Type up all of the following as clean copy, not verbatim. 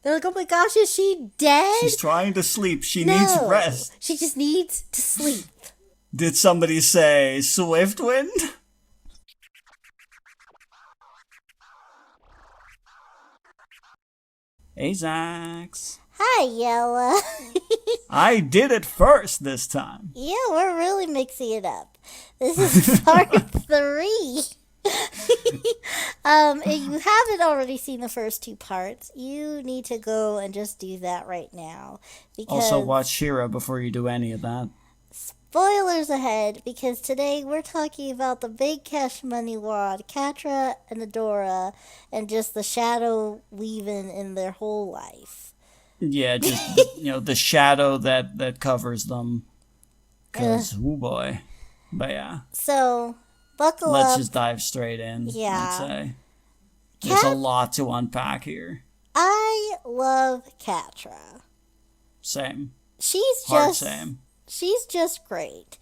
They're like, oh my gosh, is she dead? She's trying to sleep. She No, needs rest. she just needs to sleep. Did somebody say Swiftwind? Hey, Zax. Hi, Jelle. I did it first this time. Yeah, we're really mixing it up. This is part 3. If you haven't already seen the first 2 parts, you need to go and just do that right now. Because Also, watch Shira before you do any of that. spoilers ahead, because today we're talking about the big cash money wad, Catra and Adora, and just the shadow weaving in their whole life. Yeah, just, the shadow that covers them. Because, oh boy. But yeah. So, buckle Let's up. just dive straight in, Yeah. I'd say. There's a lot to unpack here. I love Catra. Same. She's Hard just same. she's just great.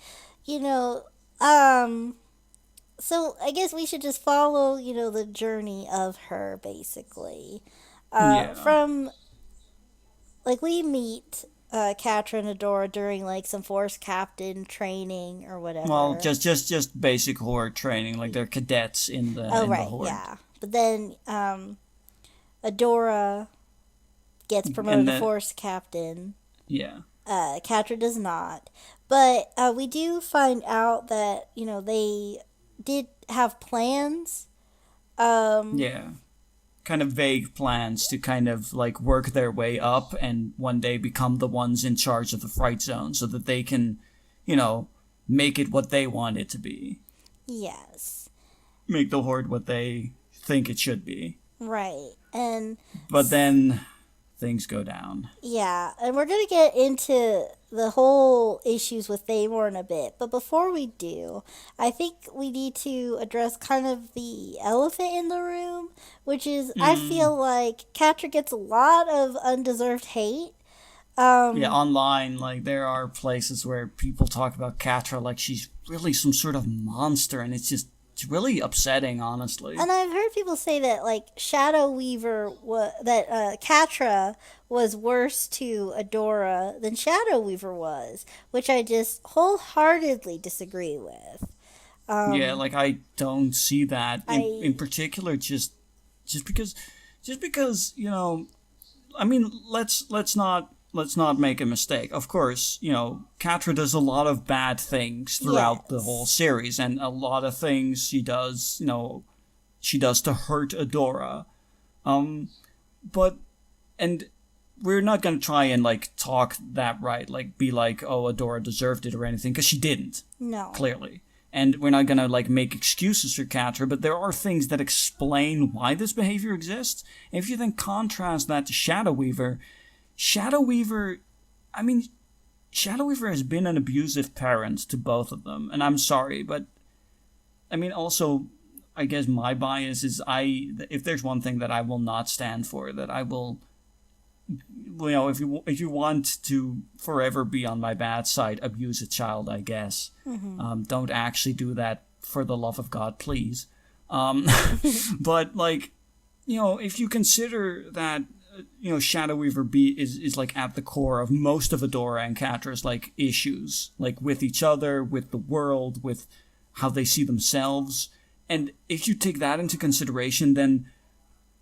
So I guess we should just follow, the journey of her basically. Yeah. From like we meet Catra and Adora during like some force captain training or whatever. Well, just basic horde training, like they're cadets in the Oh in right, the horde. yeah. But then Adora gets promoted to force captain. Yeah. Catra does not. But we do find out that, they did have plans. Yeah. Kind of vague plans to kind of like work their way up and one day become the ones in charge of the fright zone so that they can, make it what they want it to be. Yes. Make the horde what they think it should be. Right. But then things go down. Yeah, and we're going to get into the whole issues with Thamor in a bit. But before we do, I think we need to address kind of the elephant in the room, which is I feel like Catra gets a lot of undeserved hate. Yeah, online, like, there are places where people talk about Catra like she's really some sort of monster, and it's really upsetting, honestly. And I've heard people say that, like, Shadow Weaver, Catra was worse to Adora than Shadow Weaver was, which I just wholeheartely disagree with. Yeah, like, I don't see that. In particular, just because, I mean, let's not make a mistake. Of course, Catra does a lot of bad things throughout the whole series, and a lot of things she does to hurt Adora. And we're not gonna try and, like, talk that right, like, be like, oh, Adora deserved it or anything, because she didn't. No. Clearly. And we're not gonna, like, make excuses for Catra, but there are things that explain why this behavior exists. And if you then contrast that to Shadow Weaver has been an abusive parent to both of them, and I'm sorry, but I mean, also, I guess my bias is if there's one thing that I will not stand for, that I will, if you want to forever be on my bad side, abuse a child, I guess. Mm-hmm. Don't actually do that, for the love of God, please. But, like, if you consider that, Shadow Weaver is like at the core of most of Adora and Catra's, like, issues, like, with each other, with the world, with how they see themselves. And if you take that into consideration, then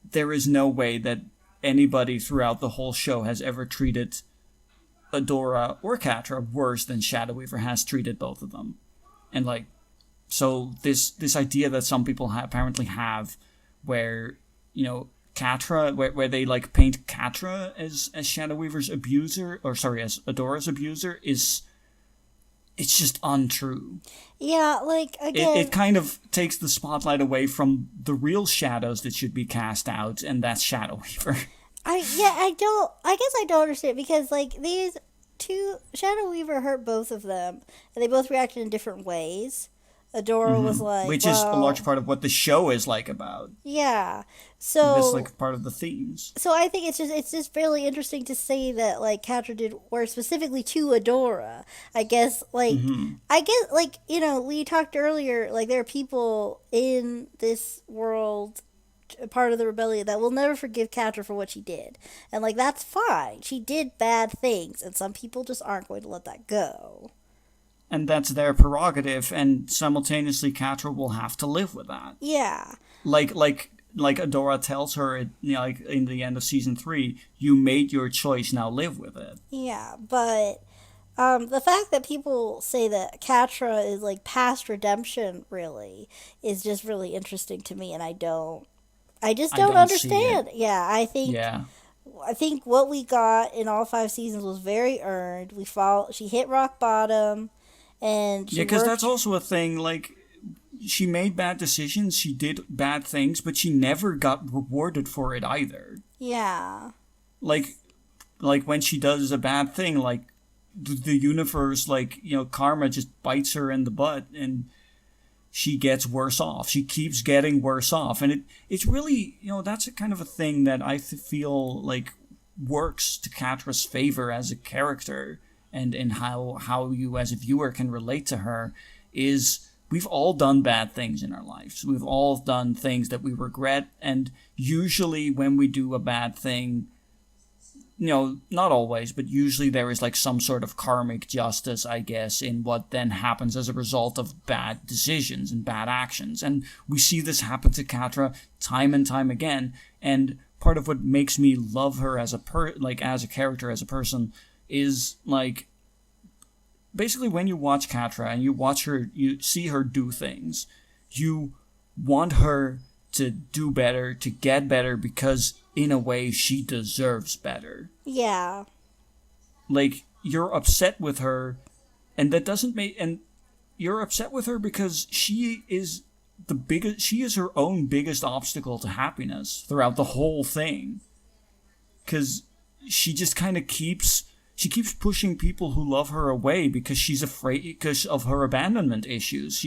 there is no way that anybody throughout the whole show has ever treated Adora or Catra worse than Shadow Weaver has treated both of them. And, like, so this idea that some people apparently have, where, Catra, where they, like, paint Catra as Shadow Weaver's abuser, or sorry, as Adora's abuser, it's just untrue. Yeah, like, again, it kind of takes the spotlight away from the real shadows that should be cast out, and that's Shadow Weaver. I guess I don't understand, because, like, these two, Shadow Weaver hurt both of them, and they both reacted in different ways. Adora was like, which is a large part of what the show is, like, about. Yeah. So that's, like, part of the themes. So I think it's just really interesting to say that, like, Catra did worse specifically to Adora. I guess, like, we talked earlier, like, there are people in this world part of the rebellion that will never forgive Catra for what she did. And like that's fine. She did bad things and some people just aren't going to let that go. And that's their prerogative, and simultaneously Catra will have to live with that. Yeah. Like Adora tells her, like in the end of season 3, you made your choice, now live with it. Yeah, but the fact that people say that Catra is like past redemption really is just really interesting to me, and I just I don't don't see it. understand. Yeah, Yeah. I think what we got in all 5 seasons was very earned. She hit rock bottom, and Yeah, she because worked. that's also a thing. Like, she made bad decisions, she did bad things, but she never got rewarded for it either. Yeah, Like, when she does a bad thing, like the universe, like karma just bites her in the butt, and she gets worse off. She keeps getting worse off, and it's really that's a kind of a thing that I feel like works to Catra's favor as a character, and how you as a viewer can relate to her is. We've all done bad things in our lives. We've all done things that we regret, and usually when we do a bad thing, not always, but usually there is like some sort of karmic justice, I guess, in what then happens as a result of bad decisions and bad actions. And we see this happen to Catra time and time again. And part of what makes me love her as as a character, as a person, is like basically when you watch Catra and you watch her, you see her do things, you want her to do better, to get better, because in a way she deserves better. yeah, Like, you're upset with her, and that doesn't make, and you're upset with her because she is her own biggest obstacle to happiness throughout the whole thing. Because she just kind of keeps pushing people who love her away because she's afraid, because of her abandonment issues.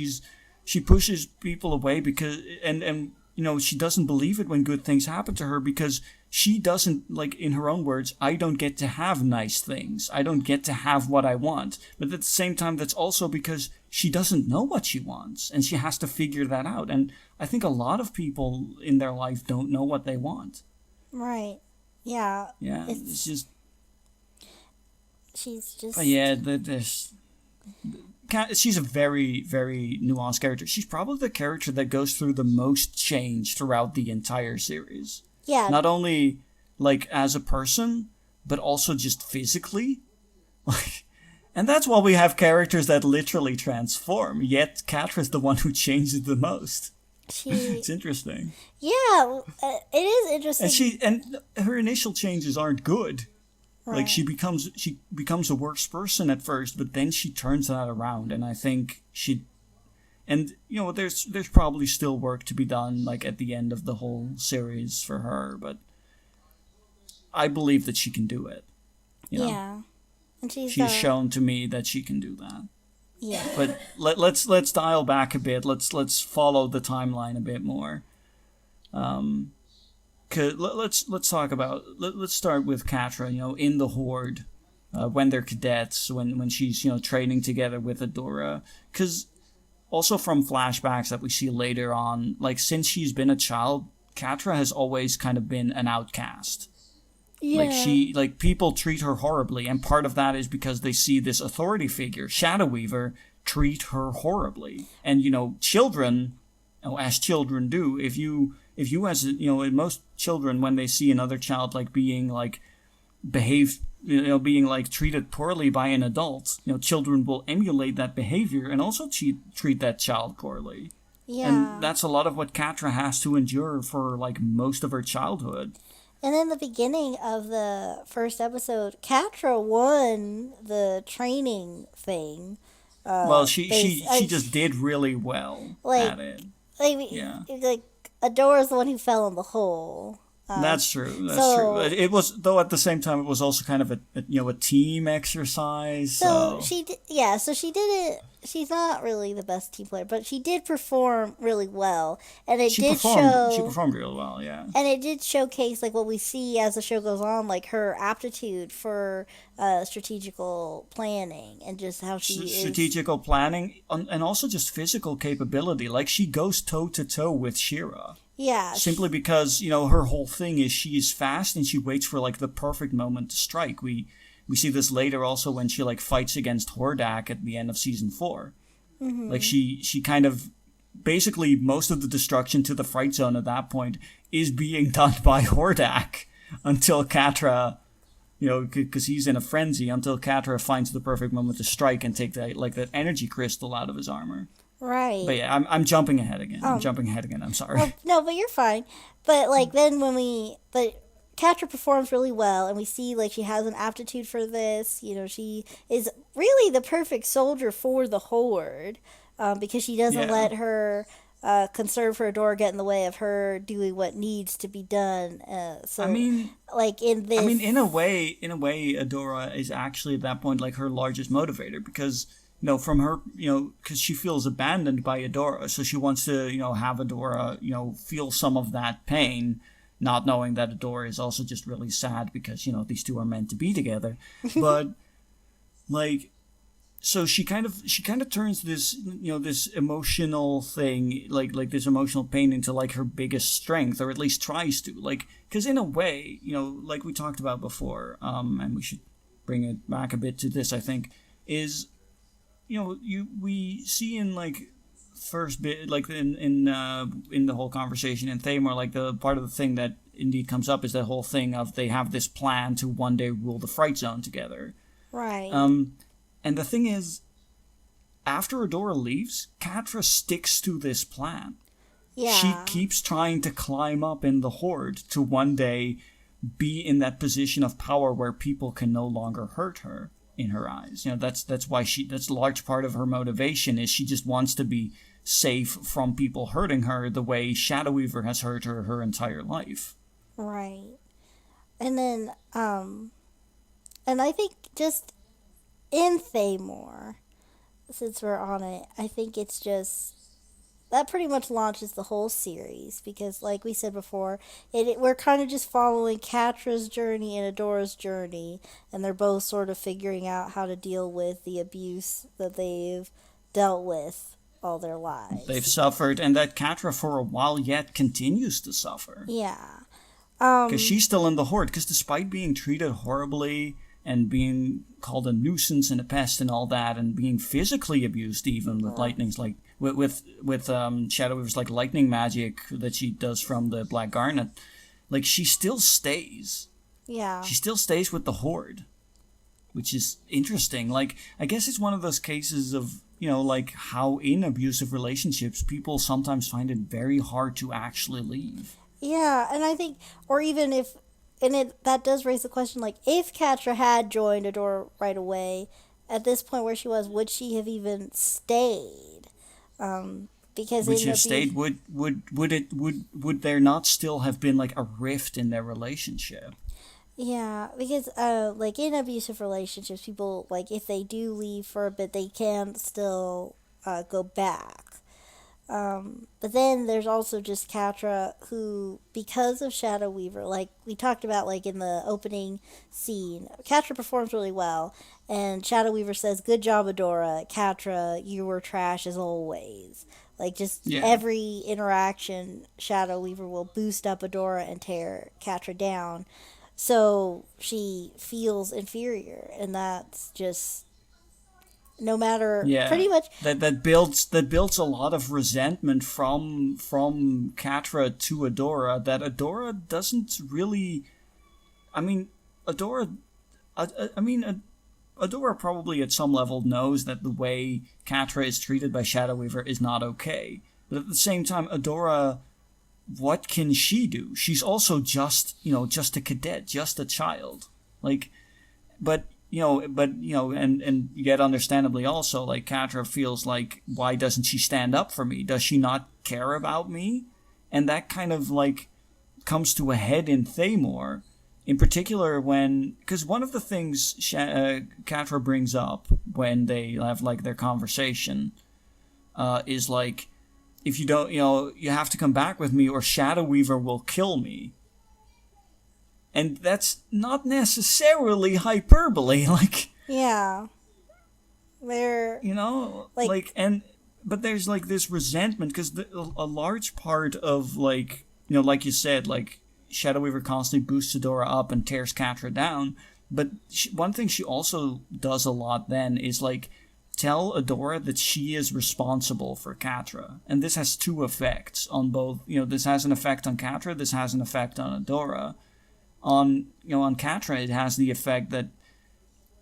She pushes people away because and she doesn't believe it when good things happen to her, because she doesn't, like, in her own words, I don't get to have nice things. I don't get to have what I want. But at the same time, that's also because she doesn't know what she wants, and she has to figure that out. And I think a lot of people in their life don't know what they want. right. Yeah, Yeah, it's just. she's just. But yeah, she's a very, very nuanced character. She's probably the character that goes through the most change throughout the entire series. Yeah, Not only like as a person, but also just physically. Like, and that's why we have characters that literally transform. Yet Catra's the one who changes the most. she. It's interesting. Yeah, it is interesting. And her initial changes aren't good. Right. Like, she becomes a worse person at first, but then she turns that around, and I think there's probably still work to be done, like at the end of the whole series for her, but I believe that she can do it. Yeah, and She's shown to me that she can do that. Yeah, But let's dial back a bit. Let's follow the timeline a bit more. Let's talk about. Let's start with Catra. In the Horde, when they're cadets, when she's training together with Adora. Because also from flashbacks that we see later on, like, since she's been a child, Catra has always kind of been an outcast. yeah. Like, people treat her horribly, and part of that is because they see this authority figure, Shadow Weaver, treat her horribly. And children, as children do, if you as most children, when they see another child like being like behaved, being like treated poorly by an adult, children will emulate that behavior and also treat that child poorly. Yeah. And that's a lot of what Catra has to endure for like most of her childhood. And in the beginning of the first episode, Catra won the training thing. Well, she just did really well like, at it. Yeah. Like Adora's the one who fell in the hole. That's true. That's so- true. It was, though, at the same time, it was also kind of a team exercise. So she did, yeah. So she did it. She's not really the best team player, but she did perform really well, and She performed really well. Yeah. And it did showcase like what we see as the show goes on, like her aptitude for strategical planning and just how she is. Strategical planning and also just physical capability. Like, she goes toe to toe with Shira. Yeah. simply because her whole thing is she is fast and she waits for like the perfect moment to strike. We see this later also when she like fights against Hordak at the end of season 4. Like she kind of basically most of the destruction to the Fright Zone at that point is being done by Hordak until Catra, because he's in a frenzy, until Catra finds the perfect moment to strike and take that energy crystal out of his armor. Right. But yeah, I'm jumping ahead again. I'm sorry. Well, no, but you're fine. But like then but Catra performs really well, and we see like she has an aptitude for this. She is really the perfect soldier for the Horde, because she doesn't Yeah. let her concern for Adora get in the way of her doing what needs to be done. I So, mean, like in this, in a way, Adora is actually at that point like her largest motivator because from her, because she feels abandoned by Adora, so she wants to have Adora feel some of that pain, not knowing that Adora is also just really sad because these two are meant to be together, but like. So she kind of turns this this emotional thing like this emotional pain into like her biggest strength, or at least tries to, like, because in a way like we talked about before, and we should bring it back a bit to this, I think, is we see in like first bit, like in the whole conversation in Thamor, like the part of the thing that indeed comes up is that whole thing of they have this plan to one day rule the Fright Zone together. right? And the thing is, after Adora leaves, Catra sticks to this plan. Yeah. She keeps trying to climb up in the Horde to one day be in that position of power where people can no longer hurt her in her eyes. That's why that's a large part of her motivation, is she just wants to be safe from people hurting her the way Shadow Weaver has hurt her entire life. Right. And then, and I think just in Thamor, since we're on it, I think it's just that pretty much launches the whole series because, like we said before, we're kind of just following Catra's journey and Adora's journey, and they're both sort of figuring out how to deal with the abuse that they've dealt with all their They've lives. suffered, and that Catra for a while yet continues to suffer. Yeah. Because she's still in the Horde, because despite being treated horribly and being called a nuisance and a pest and all that, and being physically abused even with lightnings, like with Shadow Weaver's like lightning magic that she does from the Black Garnet, like she still stays. Yeah. She still stays with the Horde, which is interesting. Like, I guess it's one of those cases of like how in abusive relationships people sometimes find it very hard to actually leave. Yeah, and I think, or even if, and that does raise the question, like, if Catra had joined Adora right away, at this point where she was, would she have even stayed? Because Would in you have abuse, stayed? Would there not still have been like a rift in their relationship? yeah, because like in abusive relationships, people like if they do leave for a bit, they can still go back. But then there's also just Catra, who, because of Shadow Weaver, like we talked about, like in the opening scene, Catra performs really well, and Shadow Weaver says, "Good job, Adora. Catra, you were trash as always." Like just Yeah. every interaction, Shadow Weaver will boost up Adora and tear Catra down, so she feels inferior, and that's just no matter Yeah, pretty much. that builds a lot of resentment from Catra to Adora, that Adora doesn't really. I mean, Adora. I mean, Adora probably at some level knows that the way Catra is treated by Shadow Weaver is not okay. But at the same time, Adora, what can she do? She's also just a cadet, just a child. Like, and yet understandably also, like, Catra feels like, why doesn't she stand up for me? Does she not care about me? And that kind of like comes to a head in Thamor, in particular because one of the things Catra brings up when they have like their conversation is like, if you don't, you have to come back with me or Shadow Weaver will kill me. And that's not necessarily hyperbole, like, Yeah. They're like but there's like this resentment because a large part of like like you said, like Shadow Weaver constantly boosts Adora up and tears Catra down. But one thing she also does a lot then is like tell Adora that she is responsible for Catra. And this has two effects on both. This has an effect on Catra, this has an effect on Adora. On Catra, it has the effect that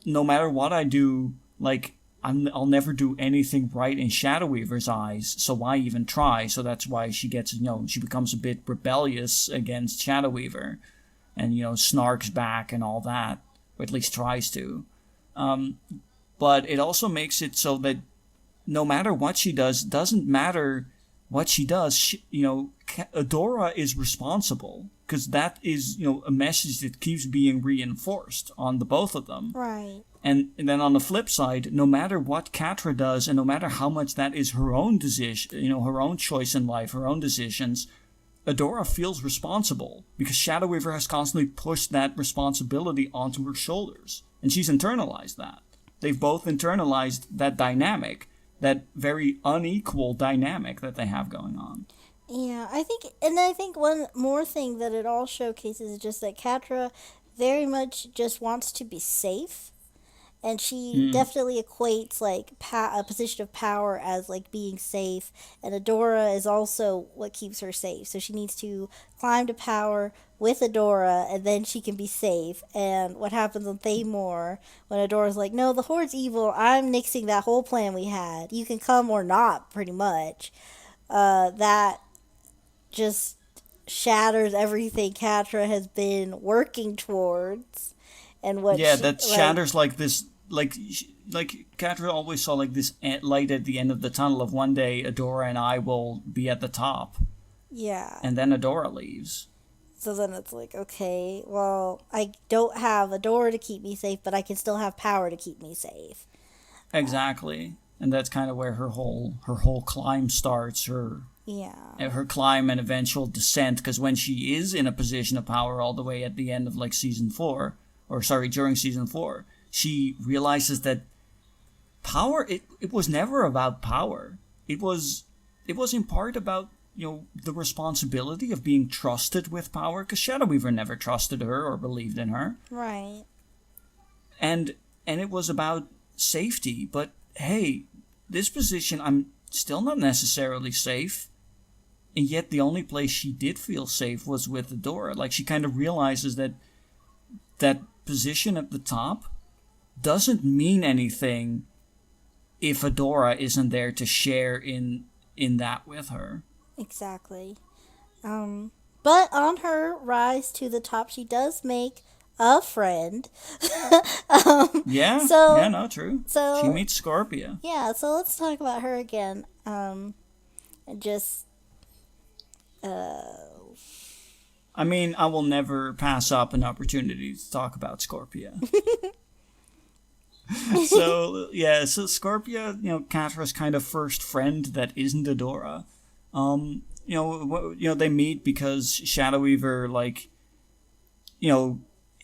no matter what I do, like, I'll never do anything right in Shadow Weaver's eyes, so why even try? So that's why she gets, she becomes a bit rebellious against Shadow Weaver and, snarks back and all that, or at least tries to. But it also makes it so that no matter what she does, doesn't matter what she does, Adora is responsible. Because that is, a message that keeps being reinforced on the both of them. Right. And then on the flip side, no matter what Catra does, and no matter how much that is her own decision, her own choice in life, her own decisions, Adora feels responsible. Because Shadow Weaver has constantly pushed that responsibility onto her shoulders. And she's internalized that. They've both internalized that dynamic, that very unequal dynamic that they have going on. Yeah, I think one more thing that it all showcases is just that Catra very much just wants to be safe, and she definitely equates like a position of power as like being safe, and Adora is also what keeps her safe. So she needs to climb to power with Adora, and then she can be safe. And what happens on Thamor when Adora's like, "No, the Horde's evil. I'm nixing that whole plan we had. You can come or not, pretty much." That just shatters everything Catra has been working towards, and what that shatters like this, like Catra always saw like this light at the end of the tunnel of one day Adora and I will be at the top. Yeah. And then Adora leaves. So then it's like, okay, well, I don't have Adora to keep me safe, but I can still have power to keep me safe. Exactly. And that's kind of where her whole climb starts, her climb and eventual descent, because when she is in a position of power all the way at the end of like during season 4, she realizes that power, it was never about power. It was in part about, the responsibility of being trusted with power, because Shadow Weaver never trusted her or believed in her. Right. And it was about safety, but hey, this position, I'm still not necessarily safe. And yet the only place she did feel safe was with Adora. Like, she kind of realizes that position at the top doesn't mean anything if Adora isn't there to share in that with her. Exactly. But on her rise to the top, she does make a friend. True. So she meets Scorpia. Yeah, so let's talk about her again. I mean, I will never pass up an opportunity to talk about Scorpia. So Scorpia, Catra's kind of first friend that isn't Adora. They meet because Shadow Weaver, like,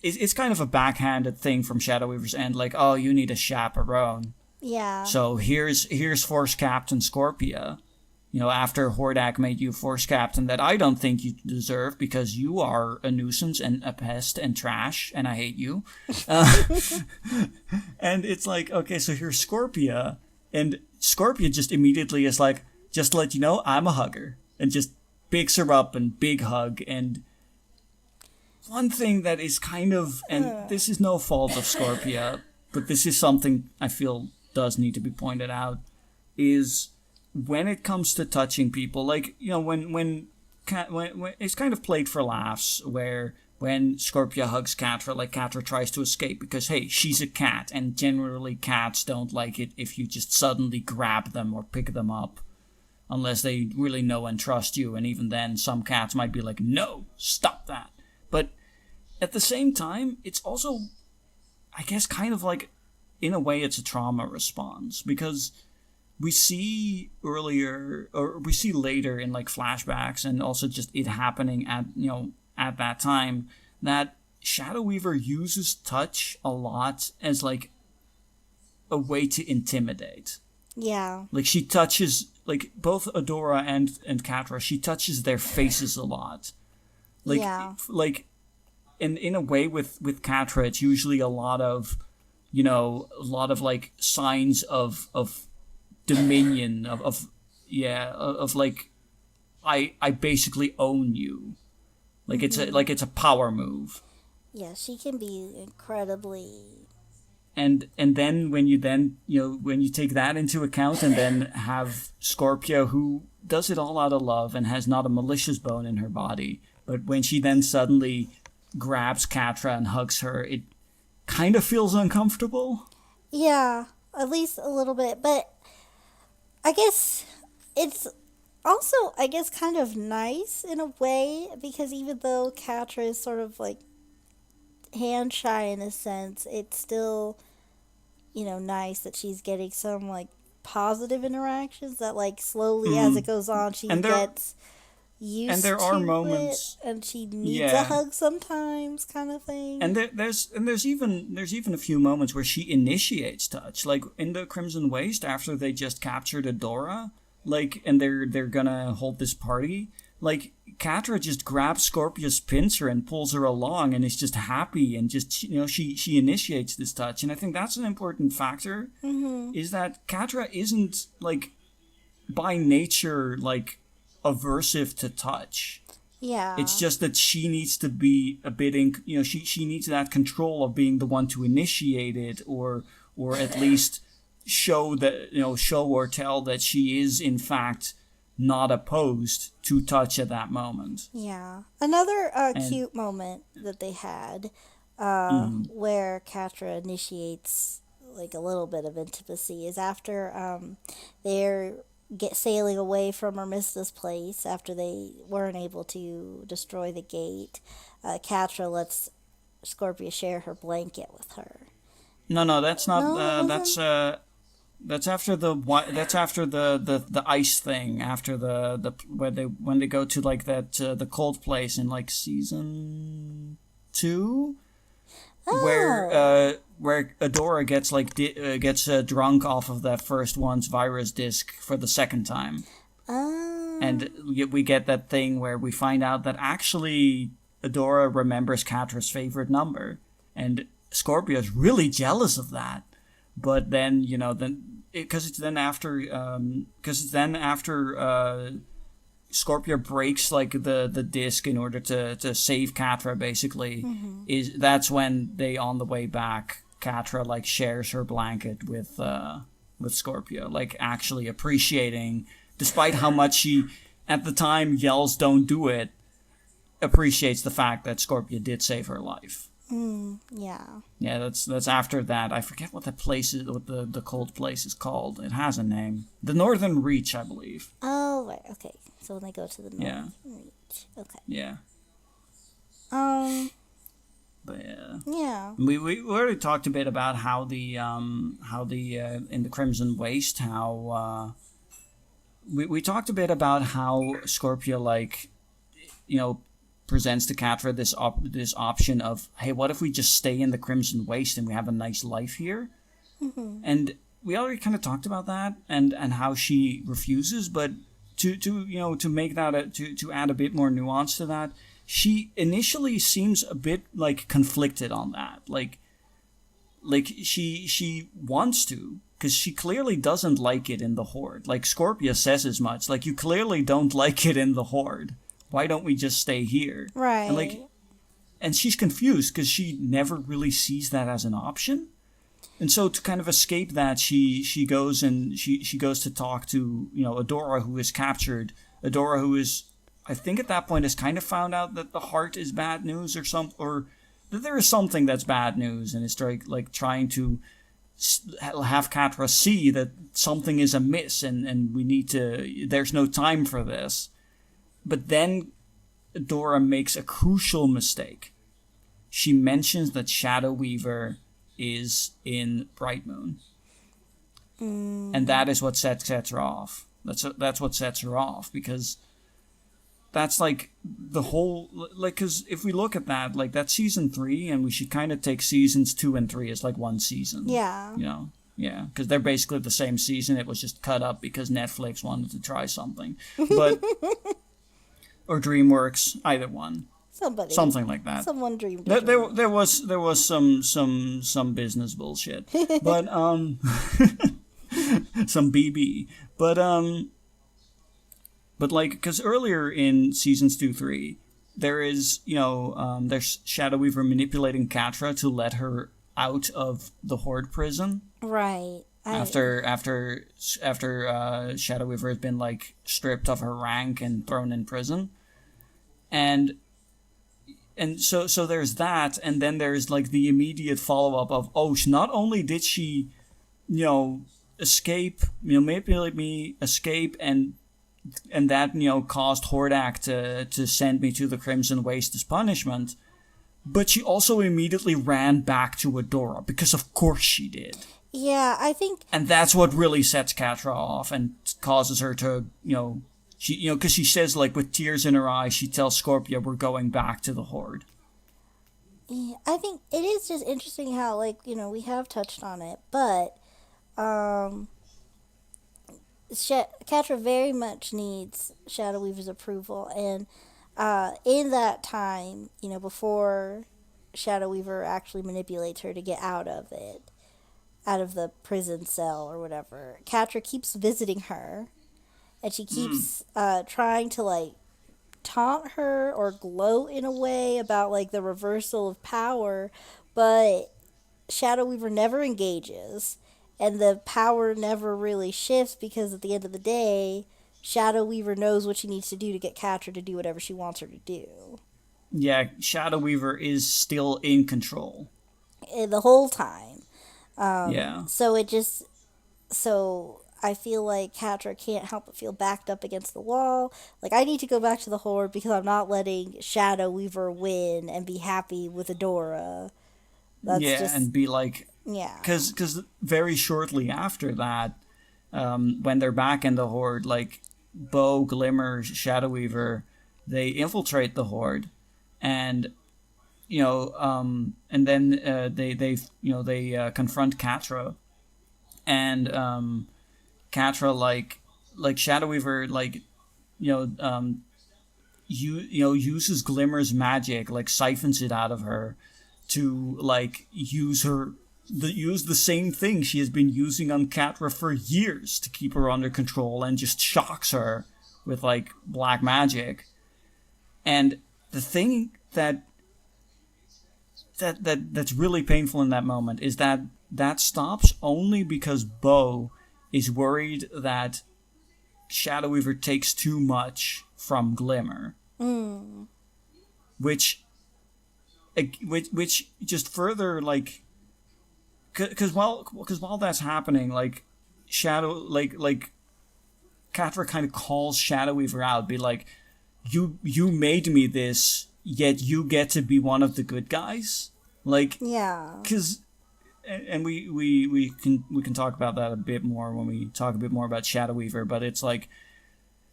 it's kind of a backhanded thing from Shadow Weaver's end, like, oh, you need a chaperone. Yeah. So here's Force Captain Scorpia. After Hordak made you Force Captain that I don't think you deserve because you are a nuisance and a pest and trash and I hate you. And it's like, okay, so here's Scorpia, and Scorpia just immediately is like, just to let you know, I'm a hugger, and just picks her up and big hug. And one thing that is kind of, and this is no fault of Scorpia, but this is something I feel does need to be pointed out, is when it comes to touching people, like, when it's kind of played for laughs, where when Scorpia hugs Catra, like, Catra tries to escape because, hey, she's a cat, and generally cats don't like it if you just suddenly grab them or pick them up, unless they really know and trust you, and even then, some cats might be like, no, stop that. But at the same time, it's also, I guess, kind of like, in a way, it's a trauma response, because we see later in like flashbacks and also just it happening at that time, that Shadow Weaver uses touch a lot as like a way to intimidate. Yeah. Like, she touches like both Adora and Catra, she touches their faces a lot. Like Yeah. like in a way with Catra, it's usually a lot of like signs of dominion of like I basically own you. Like it's a power move. Yeah, she can be incredibly. And then when you take that into account and then have Scorpio, who does it all out of love and has not a malicious bone in her body, but when she then suddenly grabs Catra and hugs her, it kind of feels uncomfortable. Yeah, at least a little bit. But I guess it's also, I guess, kind of nice in a way because even though Catra is sort of like hand shy in a sense, it's still, nice that she's getting some like positive interactions that like slowly as it goes on she And gets used there to are it moments, and she needs a yeah. hug sometimes kind of thing. And there's even a few moments where she initiates touch, like in the Crimson Waste after they just captured Adora, like, and they're gonna hold this party. Like Catra just grabs Scorpia's pincer and pulls her along, and is just happy and just she initiates this touch, and I think that's an important factor. Is that Catra isn't like by nature like aversive to touch. Yeah. It's just that she needs to be a bit she needs that control of being the one to initiate it, or at least show or tell that she is in fact not opposed to touch at that moment. Yeah. Another cute moment that they had where Catra initiates like a little bit of intimacy is after they're sailing away from Armista's place after they weren't able to destroy the gate. Catra lets Scorpia share her blanket with her. No, that's not. No, That's after the ice thing. After the when they go to like that the cold place in like season 2, where Adora gets like gets drunk off of that first one's virus disc for the second time. And we get that thing where we find out that actually Adora remembers Catra's favorite number, and Scorpio's really jealous of that. But then because it's then after Scorpio breaks like the disc in order to save Catra basically. That's when they, on the way back, Catra like shares her blanket with Scorpio, like actually appreciating, despite how much she at the time yells don't do it, appreciates the fact that Scorpio did save her life. Yeah. Yeah, that's after that. I forget what the place is, what the cold place is called. It has a name. The Northern Reach, I believe. Oh, right. Okay. So when they go to the Northern Yeah. Reach. Okay. Yeah. But yeah. Yeah. We already talked a bit about how the in the Crimson Waste how we talked a bit about how Scorpio like presents to Catra this option of, hey, what if we just stay in the Crimson Waste and we have a nice life here? And we already kind of talked about that and how she refuses, but to make that to add a bit more nuance to that, she initially seems a bit like conflicted on that, like she wants to, because she clearly doesn't like it in the Horde. Like Scorpia says as much, like, you clearly don't like it in the Horde. Why don't we just stay here? Right. And she's confused because she never really sees that as an option. And so to kind of escape that, she goes and she goes to talk to, Adora, who is captured. Adora, who is, I think at that point, has kind of found out that the heart is bad news or that there is something that's bad news, and is trying to have Catra see that something is amiss and we need to, there's no time for this. But then Dora makes a crucial mistake. She mentions that Shadow Weaver is in Bright Moon. And that is what sets her off. That's what sets her off, because that's like the whole, like, because if we look at that, like, that's season 3, and we should kind of take seasons 2 and 3 as like one season. Yeah. Yeah, because they're basically the same season. It was just cut up because Netflix wanted to try something. But or DreamWorks, either one. Somebody, Something like that. someone dreamed a There, dream. there was some business bullshit, but some BB, but like because earlier in seasons 2, 3, there is there's Shadow Weaver manipulating Catra to let her out of the Horde prison Right. after Shadow Weaver has been like stripped of her rank and thrown in prison, and so there's that, and then there's like the immediate follow up of not only did she escape, manipulate me, escape, and that caused Hordak to send me to the Crimson Waste as punishment, but she also immediately ran back to Adora because of course she did. Yeah, I think. And that's what really sets Catra off and causes her to because she says, like, with tears in her eyes, she tells Scorpia, we're going back to the Horde. Yeah, I think it is just interesting how, like, we have touched on it, but um, Catra very much needs Shadow Weaver's approval, and in that time, before Shadow Weaver actually manipulates her to get out of it, out of the prison cell or whatever, Catra keeps visiting her, and she keeps trying to, like, taunt her or gloat in a way about, like, the reversal of power, but Shadow Weaver never engages, and the power never really shifts because at the end of the day, Shadow Weaver knows what she needs to do to get Catra to do whatever she wants her to do. Yeah, Shadow Weaver is still in control. The whole time. Yeah. So I feel like Catra can't help but feel backed up against the wall. Like, I need to go back to the Horde because I'm not letting Shadow Weaver win and be happy with Adora. That's Yeah, just. and be like, Yeah. because very shortly after that, when they're back in the Horde, like Bo, Glimmer, Shadow Weaver, they infiltrate the Horde, and and then they confront Catra, and Catra like Shadow Weaver uses Glimmer's magic, like siphons it out of her to like use the same thing she has been using on Catra for years to keep her under control, and just shocks her with like black magic. And the thing that's really painful in that moment is that stops only because Bo is worried that Shadow Weaver takes too much from Glimmer, which just further like because while that's happening, like Shadow like Catra kind of calls Shadow Weaver out, be like, you made me this, yet you get to be one of the good guys, like, Yeah. because. And we can talk about that a bit more when we talk a bit more about Shadow Weaver, but it's like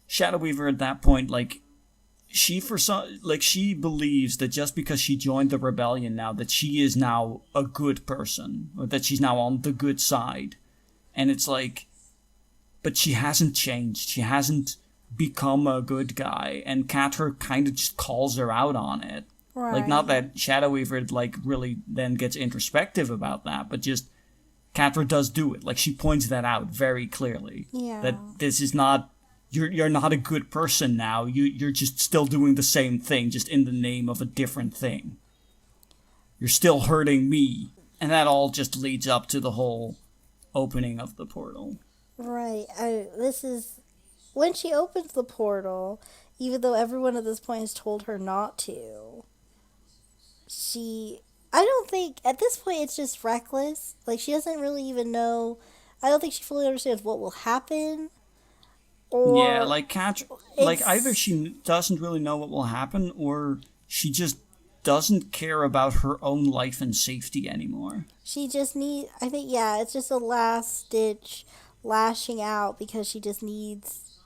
Shadow Weaver at that point, like she believes that just because she joined the rebellion now, that she is now a good person, or that she's now on the good side, and it's like, but she hasn't changed, she hasn't become a good guy, and Catra kind of just calls her out on it. Right. Like, not that Shadow Weaver, like, really then gets introspective about that, but just Catra does do it. Like, she points that out very clearly. Yeah. That this is not... You're not a good person now. You're just still doing the same thing, just in the name of a different thing. You're still hurting me. And that all just leads up to the whole opening of the portal. Right. This is when she opens the portal, even though everyone at this point has told her not to. I don't think at this point it's just reckless. Like, she doesn't really even know. I don't think she fully understands what will happen. Or yeah, like like either she doesn't really know what will happen, or she just doesn't care about her own life and safety anymore. She just I think, yeah, it's just a last ditch lashing out because she just needs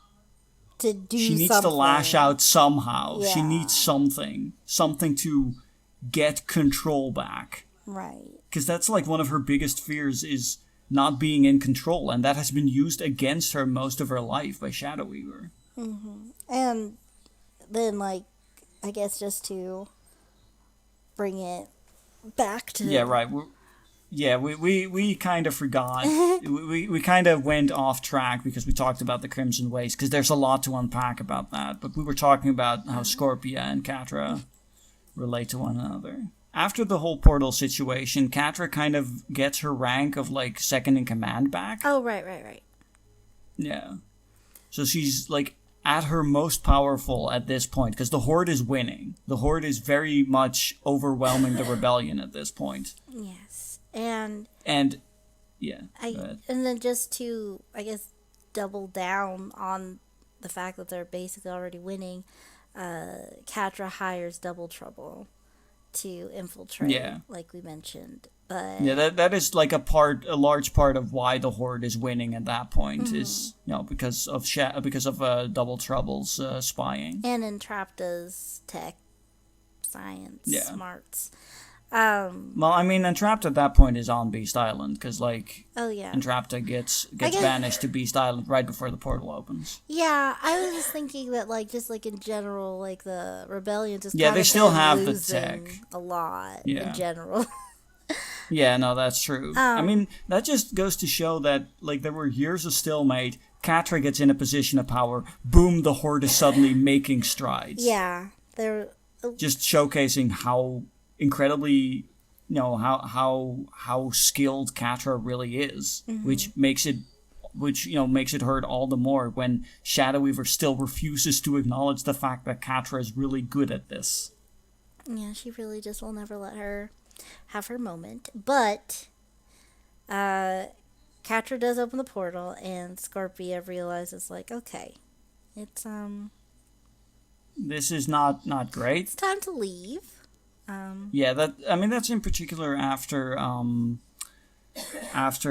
to do something. She needs to lash out somehow. Yeah. She needs something to get control back. Right. Because that's like one of her biggest fears is not being in control, and that has been used against her most of her life by Shadow Weaver. And then, like, I guess just to bring it back to... Yeah, right. We kind of forgot. we kind of went off track because we talked about the Crimson Waste, because there's a lot to unpack about that. But we were talking about how Scorpia and Catra relate to one another. After the whole portal situation, Catra kind of gets her rank of, like, second in command back. Oh, right. Yeah. So she's, like, at her most powerful at this point, because the Horde is winning. The Horde is very much overwhelming the rebellion at this point. Yes. And yeah. and then just to, I guess, double down on the fact that they're basically already winning, Catra hires Double Trouble to infiltrate, like we mentioned. But yeah, that is like a large part of why the Horde is winning at that point is, because of Double Trouble's spying and Entrapta's tech, science, smarts. Well, I mean, Entrapta at that point is on Beast Island, because, like, Entrapta gets banished to Beast Island right before the portal opens. Yeah, I was just thinking that, like, just, like, in general, like, the rebellion just they still have the tech a lot in general. Yeah, no, that's true. I mean, that just goes to show that, like, there were years of stalemate. Catra gets in a position of power. Boom, the Horde is suddenly making strides. Yeah, they're just showcasing how incredibly, how skilled Catra really is, which makes it hurt all the more when Shadow Weaver still refuses to acknowledge the fact that Catra is really good at this. Yeah, she really just will never let her have her moment. But Catra does open the portal, and Scorpia realizes, like, okay, it's this is not great. It's time to leave. That's in particular after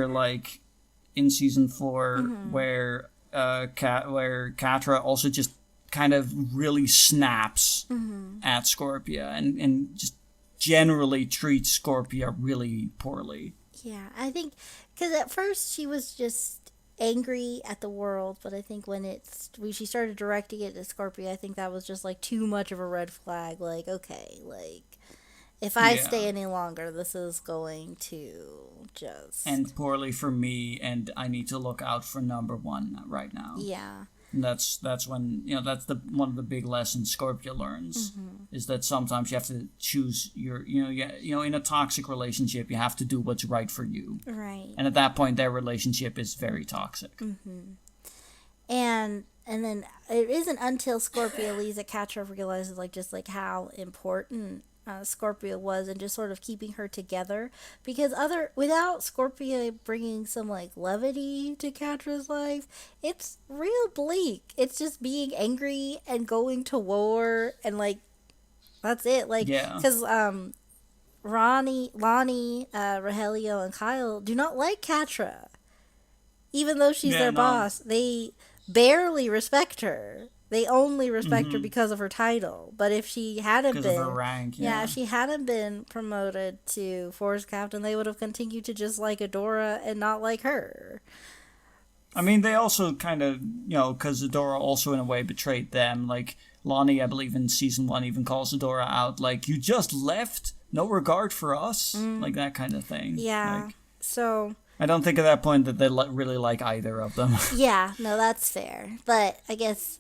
like in season 4 where Catra also just kind of really snaps at Scorpia and just generally treats Scorpia really poorly. Yeah, I think because at first she was just angry at the world, but I think when she started directing it to Scorpia, I think that was just like too much of a red flag. Like, okay, like, if I stay any longer, this is going to just end poorly for me, and I need to look out for number 1 right now. Yeah. And that's when that's one of the big lessons Scorpia learns is that sometimes you have to choose your in a toxic relationship you have to do what's right for you. Right. And at that point their relationship is very toxic. And then it isn't until Scorpia leaves that Catra realizes just how important Scorpia was, and just sort of keeping her together, because without Scorpia bringing some levity to Catra's life, it's real bleak. It's just being angry and going to war, and that's it. Because Lonnie, Rogelio, and Kyle do not like Catra, even though she's their boss. They barely respect her. They only respect her because of her title. But if she hadn't been... of her rank, if she hadn't been promoted to Force Captain, they would have continued to just like Adora and not like her. I mean, they also kind of, because Adora also in a way betrayed them. Like, Lonnie, I believe in season 1, even calls Adora out, you just left? No regard for us? Like, that kind of thing. Yeah, so... I don't think at that point that they really like either of them. Yeah, no, that's fair. But I guess...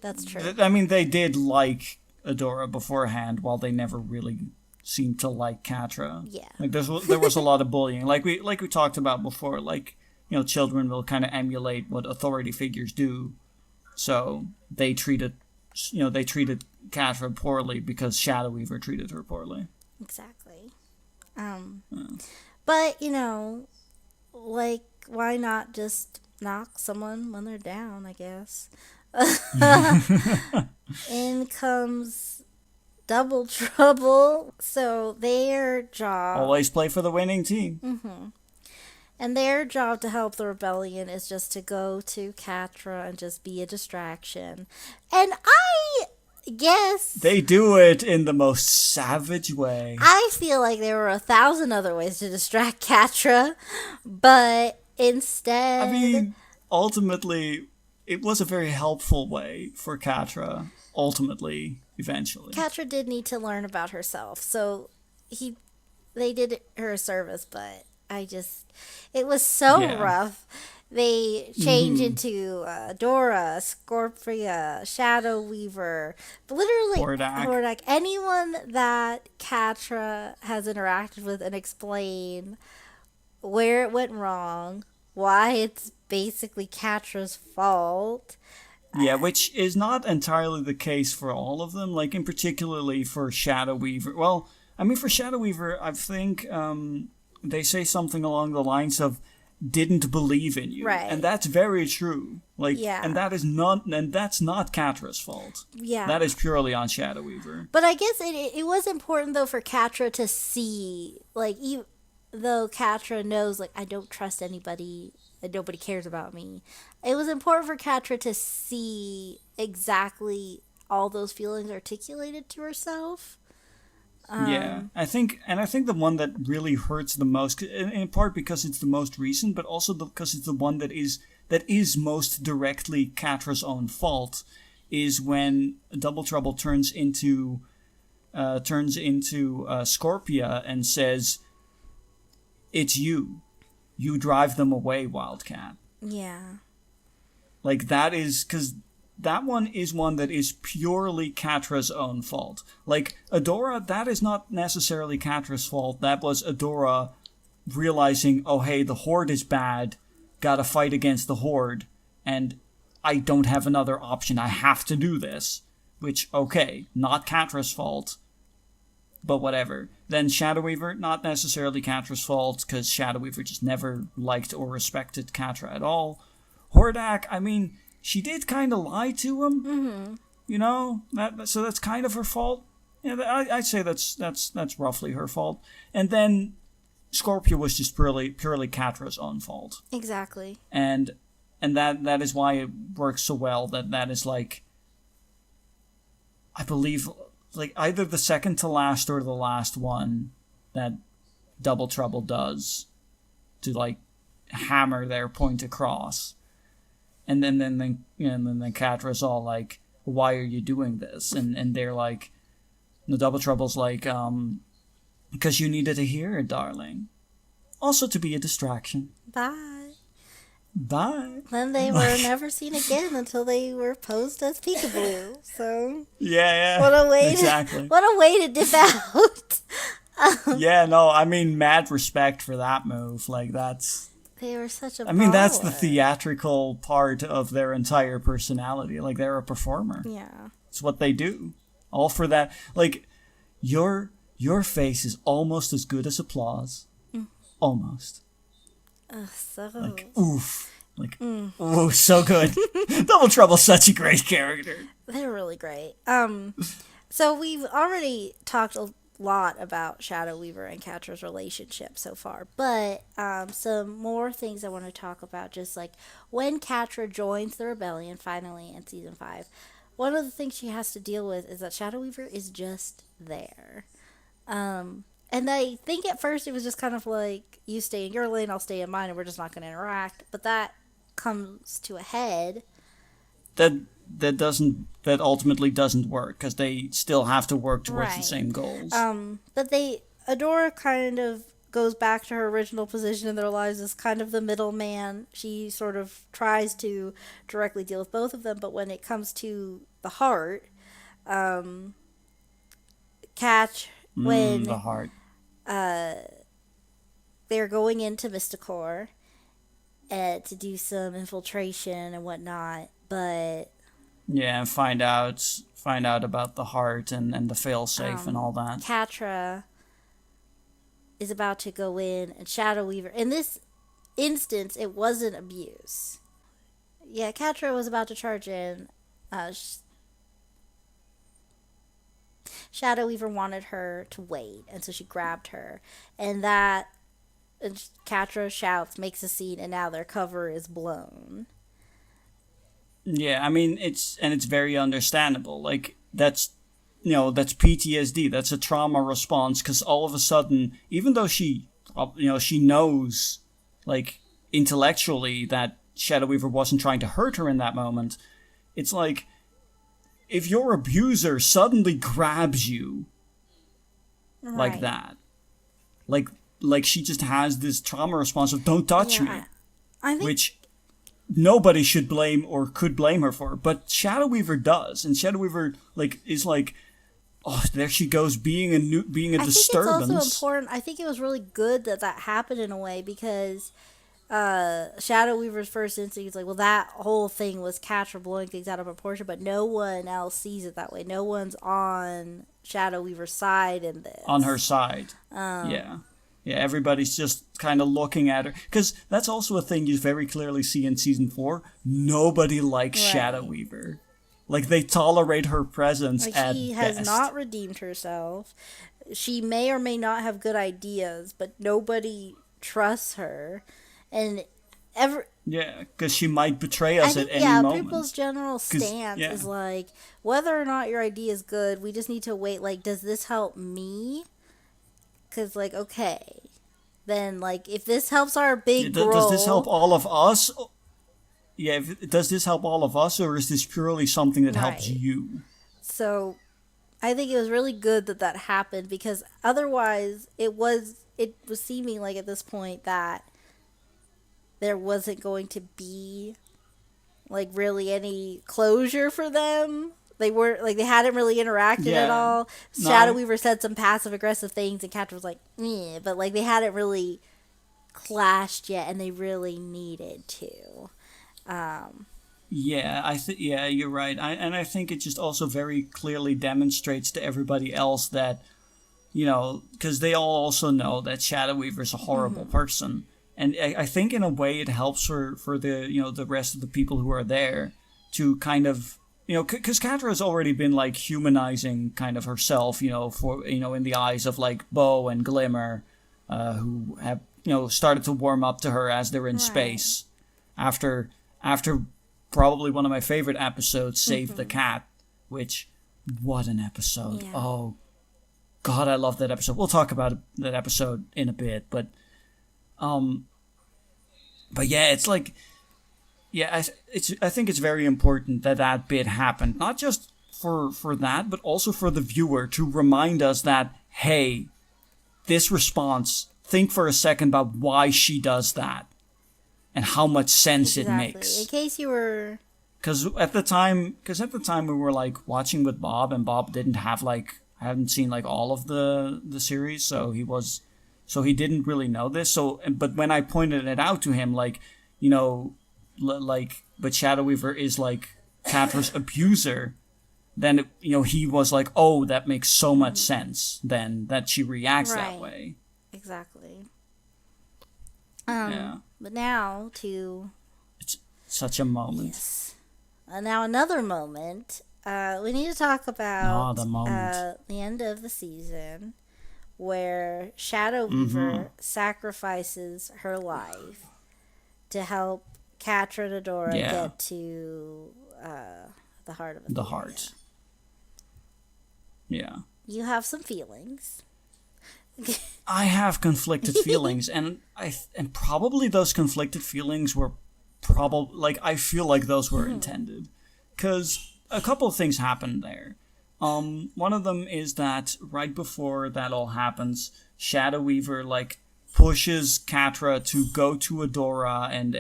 that's true. I mean, they did like Adora beforehand, while they never really seemed to like Catra. Yeah. There was a lot of bullying. Like we talked about before, children will kind of emulate what authority figures do. So they treated Catra poorly because Shadow Weaver treated her poorly. Exactly. But, why not just knock someone when they're down, I guess. In comes Double Trouble. So their job... Always play for the winning team. And their job to help the rebellion is just to go to Catra and just be a distraction. And Yes. They do it in the most savage way. I feel like there were 1,000 other ways to distract Catra, but I instead, mean, ultimately, it was a very helpful way for Catra, ultimately, eventually. Catra did need to learn about herself. So he they did her a service, but it was so Yeah. rough. They change Mm-hmm. into Dora, Scorpia, Shadow Weaver, literally Hordak. Hordak, anyone that Catra has interacted with and explain where it went wrong, why it's basically Catra's fault. Yeah, which is not entirely the case for all of them. Like, in particularly for Shadow Weaver. Well, I mean, for Shadow Weaver, I think they say something along the lines of "didn't believe in you," and Right. that's very true. Like, and Yeah. that's not Catra's fault. Yeah. That is purely on Shadow Weaver. But I guess it was important though for Catra to see, like, even though Catra knows, like, I don't trust anybody and nobody cares about me. It was important for Catra to see exactly all those feelings articulated to herself. Yeah, I think the one that really hurts the most, in part because it's the most recent, but also because it's the one that is most directly Catra's own fault, is when Double Trouble turns into Scorpia and says, "It's you. You drive them away, Wildcat." Yeah. Like, that is because that one is one that is purely Catra's own fault. Like, Adora, that is not necessarily Catra's fault. That was Adora realizing, oh hey, the Horde is bad, gotta fight against the Horde, and I don't have another option, I have to do this. Which, okay, not Catra's fault, but whatever. Then Shadow Weaver, not necessarily Catra's fault, because Shadow Weaver just never liked or respected Catra at all. Hordak, I mean, she did kind of lie to him, you know. So that's kind of her fault. Yeah, I'd say that's roughly her fault. And then Scorpio was just purely Catra's own fault, Exactly. and that is why it works so well. That is like, I believe, like either the second to last or the last one that Double Trouble does to like hammer their point across. And then Catra's all like, "Why are you doing this?" And they're like, the Double Trouble's like, "Because you needed to hear it, darling. Also to be a distraction. Bye. Bye." Then they were Like, never seen again until they were posed as Peekaboo. So yeah, what a way exactly. what a way to dip out. Yeah, no, I mean, mad respect for that move. Like, that's. They were such a I mean, that's the baller. theatrical part of their entire personality. Like, they're a performer. Yeah. It's what they do. All for that. Like, your face is almost as good as applause. Almost. So Like, oof. Like, ooh, so good. Double Trouble's such a great character. they're really great. So we've already talked a lot about Shadow Weaver and Catra's relationship so far, but some more things I want to talk about. Just like when Catra joins the rebellion finally in season 5, one of the things she has to deal with is that Shadow Weaver is just there. And I think at first it was just kind of like, you stay in your lane, I'll stay in mine, and we're just not going to interact. But that comes to a head. That that ultimately doesn't work because they still have to work towards the Right. same goals. But Adora kind of goes back to her original position in their lives as kind of the middleman. She sort of tries to directly deal with both of them, but when it comes to the heart, Catch, when The heart. they're going into Mysticor to do some infiltration and whatnot, but Yeah, and find out about the heart and the failsafe and all that. Catra is about to go in, and Shadow Weaver. In this instance, it wasn't abuse. Yeah, Catra was about to charge in. Shadow Weaver wanted her to wait, and so she grabbed her, and Catra shouts, makes a scene, and now their cover is blown. Yeah, I mean it's very understandable. Like, that's that's PTSD. That's a trauma response because all of a sudden, even though she knows, like, intellectually that Shadow Weaver wasn't trying to hurt her in that moment, it's like if your abuser suddenly grabs you like Right. that, like she just has this trauma response of "don't touch Yeah. me," I think which nobody should blame or could blame her for, but Shadow Weaver does, and Shadow Weaver is like, oh, there she goes, being a I think it's also disturbance. important. I think it was really good that that happened in a way because Shadow Weaver's first instinct is like, well, that whole thing was Catra blowing things out of proportion, but no one else sees it that way. No one's on Shadow Weaver's side in On her this. side. Yeah. Yeah, everybody's just kind of looking at her. Because that's also a thing you very clearly see in season 4. Nobody likes Shadow Right. Weaver. Like, they tolerate her presence Like, at she has best. not redeemed herself. She may or may not have good ideas, but nobody trusts her. And ever Yeah, because she might betray I us at think, any yeah, moment. people's general 'Cause, stance yeah. is like, whether or not your idea is good, we just need to wait. Like, does this help me? Because, like, okay, then, like, if this helps our big Does this help goal, all of us? Yeah, does this help all of us, or is this purely something that helps right? you? So, I think it was really good that that happened because otherwise, it was seeming like at this point that there wasn't going to be like really any closure for them. They weren't like they hadn't really interacted at Yeah. all. Shadow No. Weaver said some passive aggressive things, and Catra was like, "Meh," but like they hadn't really clashed yet, and they really needed to. Um, Yeah, yeah, you're right. I think it just also very clearly demonstrates to everybody else that, because they all also know that Shadow Weaver's a horrible person, and I think in a way it helps for the the rest of the people who are there to kind of because Catra has already been like humanizing kind of herself, for in the eyes of like Bo and Glimmer, who have started to warm up to her as they're in right. space after probably one of my favorite episodes, Save the Cat, which, what an episode. Yeah. Oh, God, I love that episode. We'll talk about that episode in a bit, um, but yeah, it's like, yeah, I think it's very important that that bit happened, not just for that, but also for the viewer to remind us that, hey, this response, think for a second about why she does that and how much sense it Exactly. In makes. case you were Because at the time we were like watching with Bob, and Bob didn't have like hadn't seen like all of the series, so he didn't really know this. So, but when I pointed it out to him, like but Shadow Weaver is like Catra's abuser, then he was like, oh, that makes so much sense. Then that she reacts that right, way. exactly. Yeah, But now to it's such a moment. yes, now another moment. We need to talk about The moment. the end of the season where Shadow Weaver sacrifices her life to help Catradora Yeah. get to the heart of The Athena. heart. Yeah. You have some feelings. I have conflicted feelings, and and probably those conflicted feelings were probably like I feel like those were intended, because a couple of things happened there. One of them is that right before that all happens, Shadow Weaver like pushes Catra to go to Adora and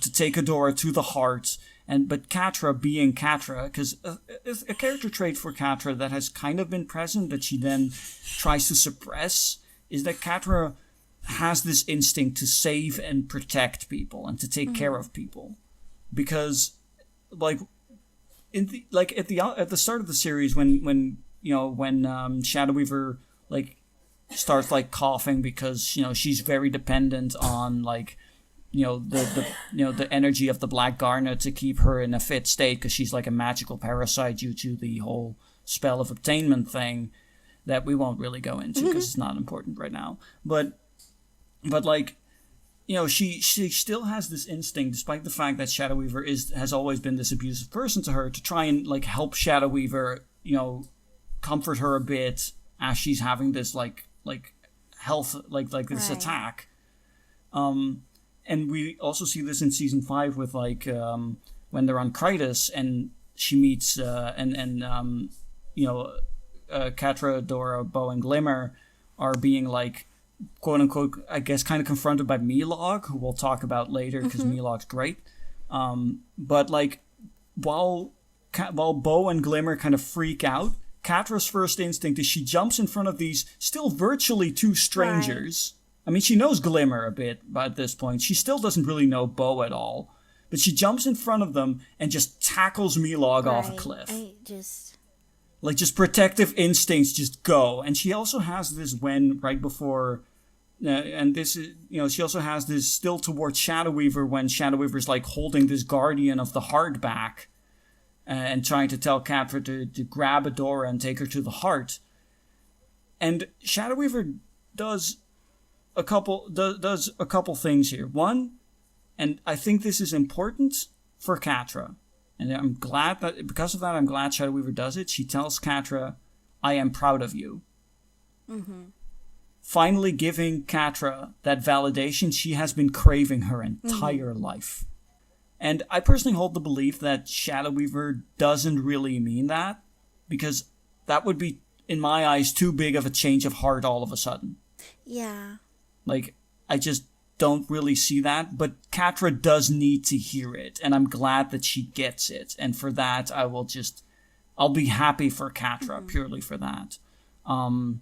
to take Adora to the heart. But Catra being Catra, because a character trait for Catra that has kind of been present that she then tries to suppress is that Catra has this instinct to save and protect people and to take care of people, because like at the start of the series when Shadow Weaver like starts like coughing because she's very dependent on like the energy of the Black Garnet to keep her in a fit state, because she's like a magical parasite due to the whole spell of obtainment thing that we won't really go into because it's not important right now. But like she still has this instinct, despite the fact that Shadow Weaver has always been this abusive person to her, to try and like help Shadow Weaver comfort her a bit as she's having this health this Right. attack. And we also see this in season 5 with when they're on Critus and she meets Catradora, Bow, and Glimmer are being quote unquote, I guess, kind of confronted by Milog, who we'll talk about later because Milog's great. But while Bow and Glimmer kind of freak out, Catra's first instinct is she jumps in front of these still virtually two strangers. Right. I mean, she knows Glimmer a bit by this point. She still doesn't really know Bow at all. But she jumps in front of them and just tackles Milog off a cliff. Just protective instincts just go. And she also has this right before... and this is, she also has this still towards Shadow Weaver when Shadow Weaver's holding this Guardian of the Heart back and trying to tell Catra to grab Adora and take her to the heart. And Shadow Weaver does a couple things here. One, and I think this is important for Catra, and I'm glad that because of that, I'm glad Shadow Weaver does it. She tells Catra, "I am proud of you." Mm-hmm. Finally giving Catra that validation she has been craving her entire life. And I personally hold the belief that Shadow Weaver doesn't really mean that, because that would be, in my eyes, too big of a change of heart all of a sudden. Yeah. I just don't really see that, but Catra does need to hear it, and I'm glad that she gets it. And for that, I'll be happy for Catra, purely for that. And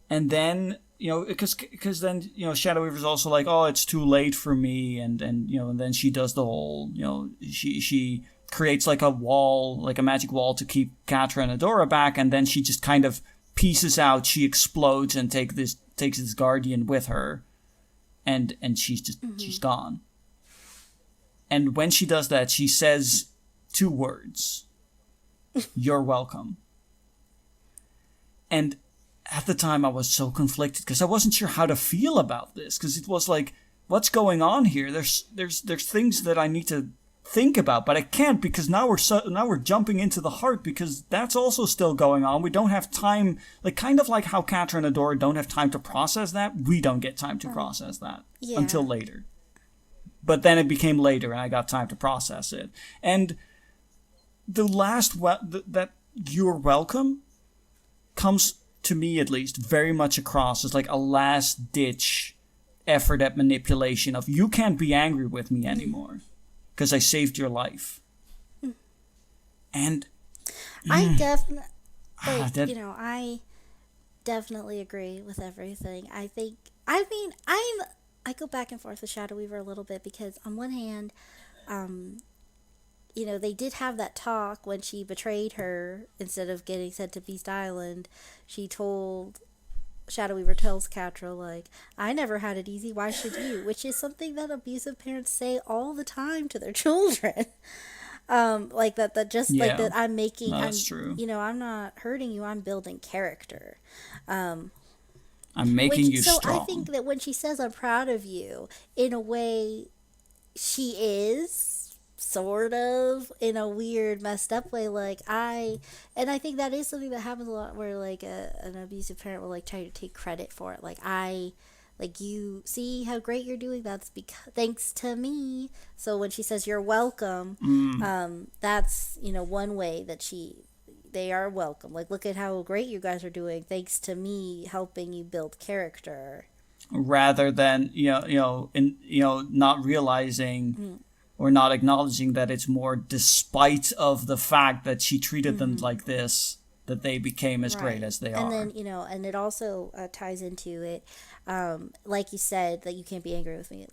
then... because then, Shadow Weaver's also oh, it's too late for me, and then she does the whole, she creates a wall, a magic wall to keep Catra and Adora back, and then she just kind of pieces out, she explodes and takes this Guardian with her, and she's just, she's gone. And when she does that, she says 2 words. You're welcome. And at the time, I was so conflicted because I wasn't sure how to feel about this, because it was what's going on here? There's things that I need to think about, but I can't, because now we're jumping into the heart, because that's also still going on. We don't have time, kind of like how Catra and Adora don't have time to process that. We don't get time to process that until later. But then it became later, and I got time to process it. And the last that you're welcome comes, to me at least, very much across as a last-ditch effort at manipulation of, you can't be angry with me anymore because I saved your life. And I definitely, I definitely agree with everything. I go back and forth with Shadow Weaver a little bit, because on one hand, they did have that talk when she betrayed her. Instead of getting sent to Beast Island, Shadow Weaver tells Catra, I never had it easy, why should you? Which is something that abusive parents say all the time to their children. That I'm making, no, that's true. I'm not hurting you, I'm building character. I'm making you strong. So I think that when she says, I'm proud of you, in a way, she is... sort of, in a weird, messed up way. And I think that is something that happens a lot, where an abusive parent will try to take credit for it. You see how great you're doing, that's thanks to me. So when she says you're welcome, that's one way that they are welcome. Look at how great you guys are doing, thanks to me helping you build character, rather than not realizing or not acknowledging that it's more despite of the fact that she treated them like this, that they became as great as they are. And then, and it also ties into it, like you said, that you can't be angry with me.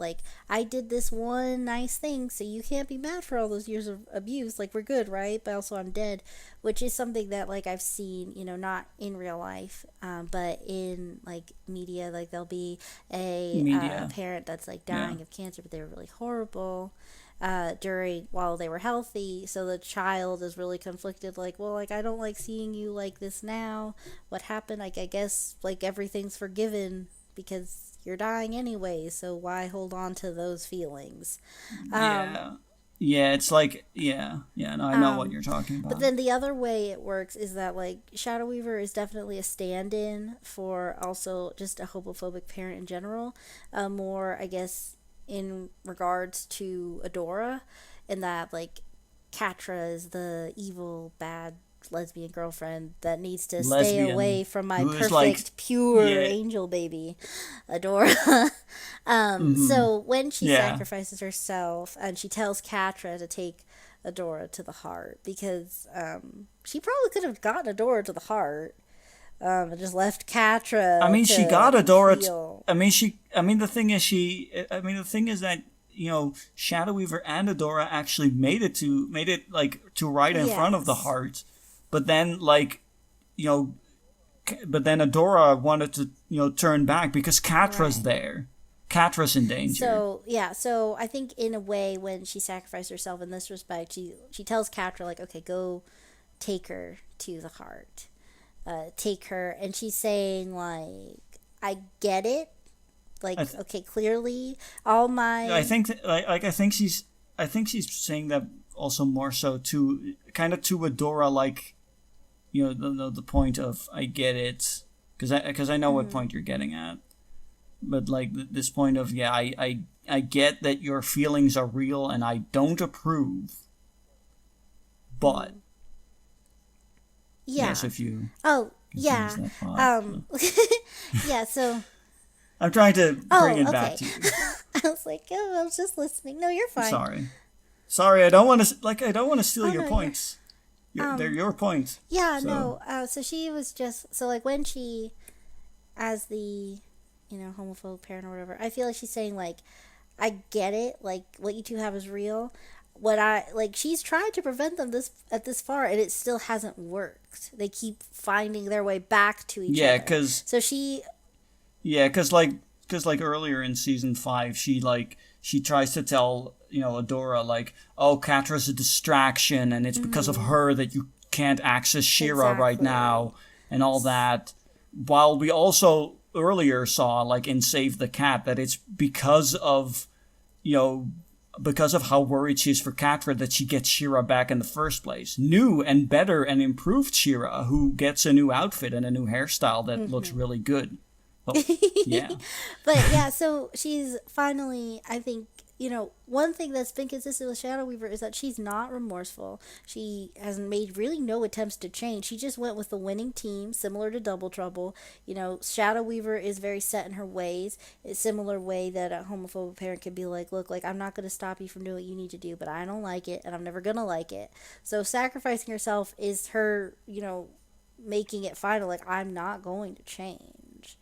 I did this one nice thing, so you can't be mad for all those years of abuse. We're good, right? But also I'm dead, which is something that, I've seen, not in real life, but in, media. There'll be a parent that's, dying of cancer, but they were really horrible. While they were healthy, so the child is really conflicted, I don't like seeing you like this now. What happened? I guess everything's forgiven because you're dying anyway, so why hold on to those feelings? Yeah. Yeah, it's like, no, I know what Um, you're talking but about. then the other way it works is that like Shadow Weaver is definitely a stand-in for also just a homophobic parent in general. More, I guess, in regards to Adora, in that like Catra is the evil, bad lesbian girlfriend that needs to stay away Lesbian from my who is like, perfect, pure yeah, angel baby, Adora. mm-hmm, So when she yeah. sacrifices herself and she tells Catra to take Adora to the heart because she probably could have gotten Adora to the heart and just left I Catra mean, she got to Adora. heal. I mean, the thing is, the thing is that Shadow Weaver and Adora actually made it like to right in front of the Yes. heart, but then like you know, but then Adora wanted to turn back because Catra's Right. there. Catra's in danger. So yeah, so I think in a way when she sacrificed herself in this respect, she tells Catra like, okay, go take her to the heart, take her, and she's saying like, I get it, like I okay, clearly all I my think I think she's saying that also more so to kind of to Adora, like the point of I get it because I know what point you're getting at, but like this point of I get that your feelings are real and I don't approve, but yes, yeah. if you Oh can finish yeah. that thought. So. Um, yeah. So I'm trying to bring oh it back okay. to you. I was like, oh, I was just listening. No, you're I'm fine. sorry. Sorry, I don't want to I don't want to steal Oh your no, you're points. They're um your points. yeah So no. So she was just so like when she as the homophobic parent or whatever. I feel like she's saying like, I get it. Like what you two have is real. What I like, she's tried to prevent them this far, and it still hasn't worked. They keep finding their way back to each yeah, other. cause So she, yeah, cause like earlier in season 5, she tries to tell Adora like, oh, Catra's a distraction, and it's because of her that you can't access Shira right exactly. now, and all that. While we also earlier saw like in Save the Cat that it's because of you know because of how worried she is for Catra that she gets Shira back in the first place. New and better and improved Shira, who gets a new outfit and a new hairstyle that looks really good. Oh, yeah. But yeah, so she's finally, I think, one thing that's been consistent with Shadow Weaver is that she's not remorseful. She has made really no attempts to change. She just went with the winning team, similar to Double Trouble. Shadow Weaver is very set in her ways. It's a similar way that a homophobic parent could be like, look, like, I'm not going to stop you from doing what you need to do, but I don't like it, and I'm never going to like it. So sacrificing herself is her, making it final. Like, I'm not going to change.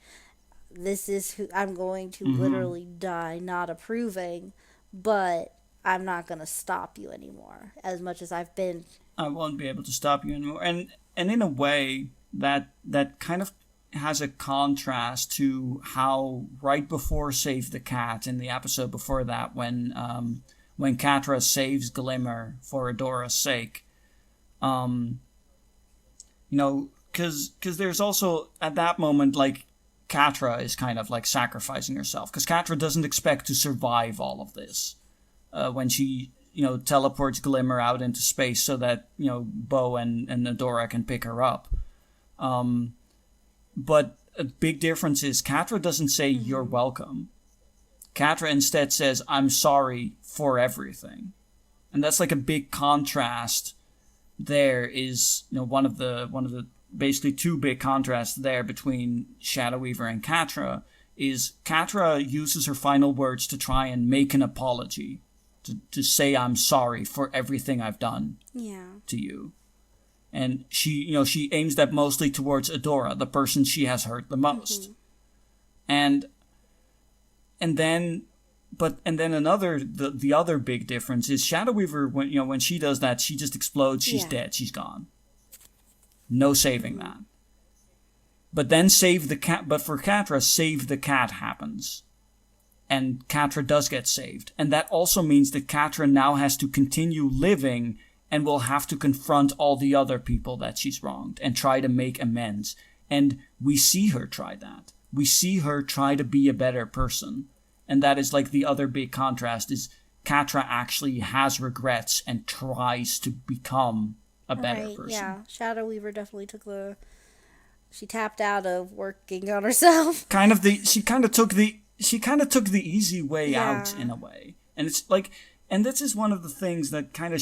This is who I'm going to Mm-hmm. literally die not approving, but I'm not going to stop you anymore as much as I've been. I won't be able to stop you anymore. And in a way that kind of has a contrast to how right before Save the Cat in the episode before that when Catra saves Glimmer for Adora's sake, um, because there's also at that moment like Catra is kind of like sacrificing herself because Catra doesn't expect to survive all of this when she teleports Glimmer out into space so that Bo and Adora can pick her up. But a big difference is Catra doesn't say you're welcome. Catra instead says I'm sorry for everything, and that's like a big contrast. There is one of the basically two big contrasts there between Shadow Weaver and Catra is Catra uses her final words to try and make an apology, to say I'm sorry for everything I've done Yeah. to you. And she aims that mostly towards Adora, the person she has hurt the most. And and then and then the other big difference is Shadow Weaver when she does that, she just explodes, she's Yeah. dead, she's gone. No saving that. But then save the cat. But for Catra, save the cat happens, and Catra does get saved, and that also means that Catra now has to continue living and will have to confront all the other people that she's wronged and try to make amends. And we see her try that. We see her try to be a better person, and that is like the other big contrast is Catra actually has regrets and tries to become a better Right, person. yeah. Shadow Weaver definitely she tapped out of working on herself. She kind of took the easy way out Yeah. in a way. And it's like, and this is one of the things that kind of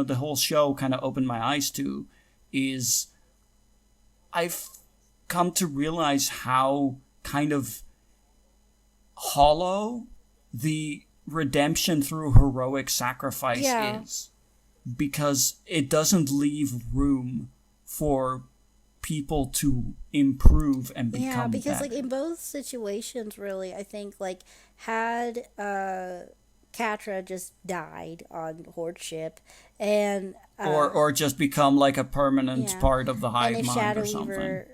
the whole show kind of opened my eyes to, is I've come to realize how kind of hollow the redemption through heroic sacrifice Yeah. is, because it doesn't leave room for people to improve and Yeah, become because better. like in both situations really, I think like had Catra just died on Horde ship and Or just become like a permanent yeah. part of the And hive if mind or Shadow something. Weaver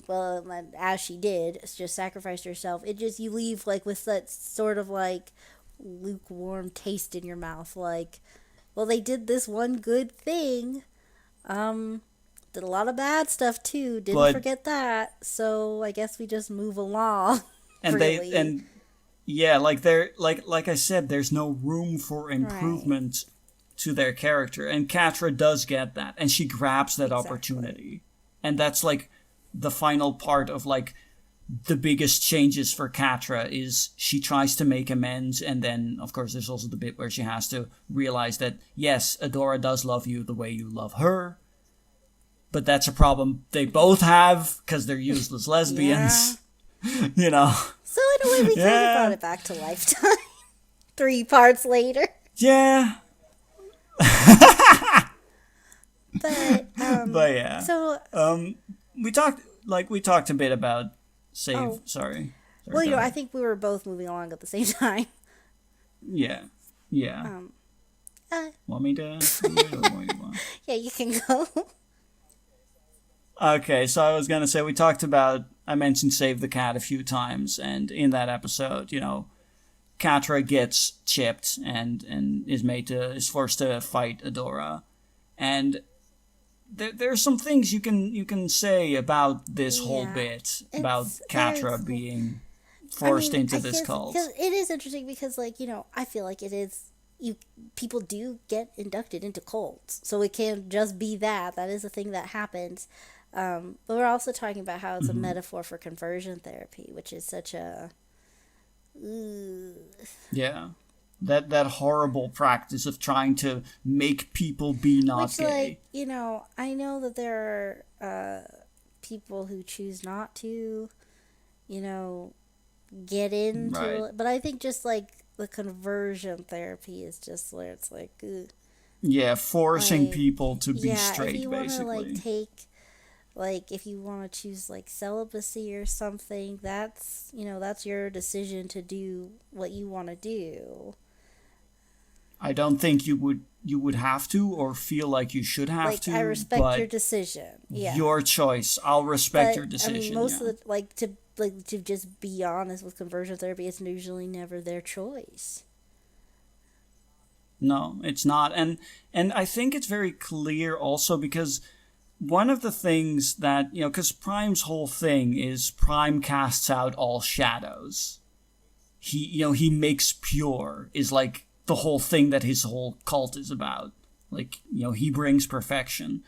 well as she did, just sacrificed herself, it just you leave like with that sort of like lukewarm taste in your mouth like well they did this one good thing. Um did a lot of bad stuff too. Didn't But forget that. So I guess we just move along. and they Really. and yeah, like they're like I said, there's no room for Right. improvement to their character, and Catra does get that, and she grabs that Exactly. opportunity, and that's like the final part of like the biggest changes for Catra is she tries to make amends, and then of course there's also the bit where she has to realize that yes, Adora does love you the way you love her, but that's a problem they both have because they're useless Yeah. lesbians, you know. So in a way we kind of brought Yeah, it back to Lifetime. 3 parts later. yeah, But but yeah. so We talked a bit about save. oh Sorry, well go I ahead. think we were both moving along at the same time. Yeah, yeah. Um uh, Want me to do it, or what do you want? yeah, you can go. Okay, so I was gonna say we talked about. I mentioned save the cat a few times, and in that episode, Catra gets chipped and is forced to fight Adora, and there's some things you can say about this whole Yeah. bit about It's Catra being I forced mean, into I this guess because cult. it is interesting because, like, I feel like it is you people do get inducted into cults, so it can't just be that. That is a thing that happens. But we're also talking about how it's a Hmm. metaphor for conversion therapy, which is such a ooh, Yeah, that horrible practice of trying to make people be not which like gay. I know that there are people who choose not to you know get Right. into, but I think just like the conversion therapy is just where it's like ugh. Yeah, forcing Like, people to be yeah, if straight, you want to like basically. take like if you want to choose like celibacy or something, that's your decision to do what you want to do. I don't think you would have to or feel like you should have Like I to, respect your but decision. Yeah. your choice. I'll respect your But I mean decision. most Yeah. of the to just be honest with conversion therapy, it's usually never their choice. No, it's not. And I think it's very clear also because one of the things that, cuz Prime's whole thing is Prime casts out all shadows. He makes pure is like the whole thing that his whole cult is about. Like, he brings perfection.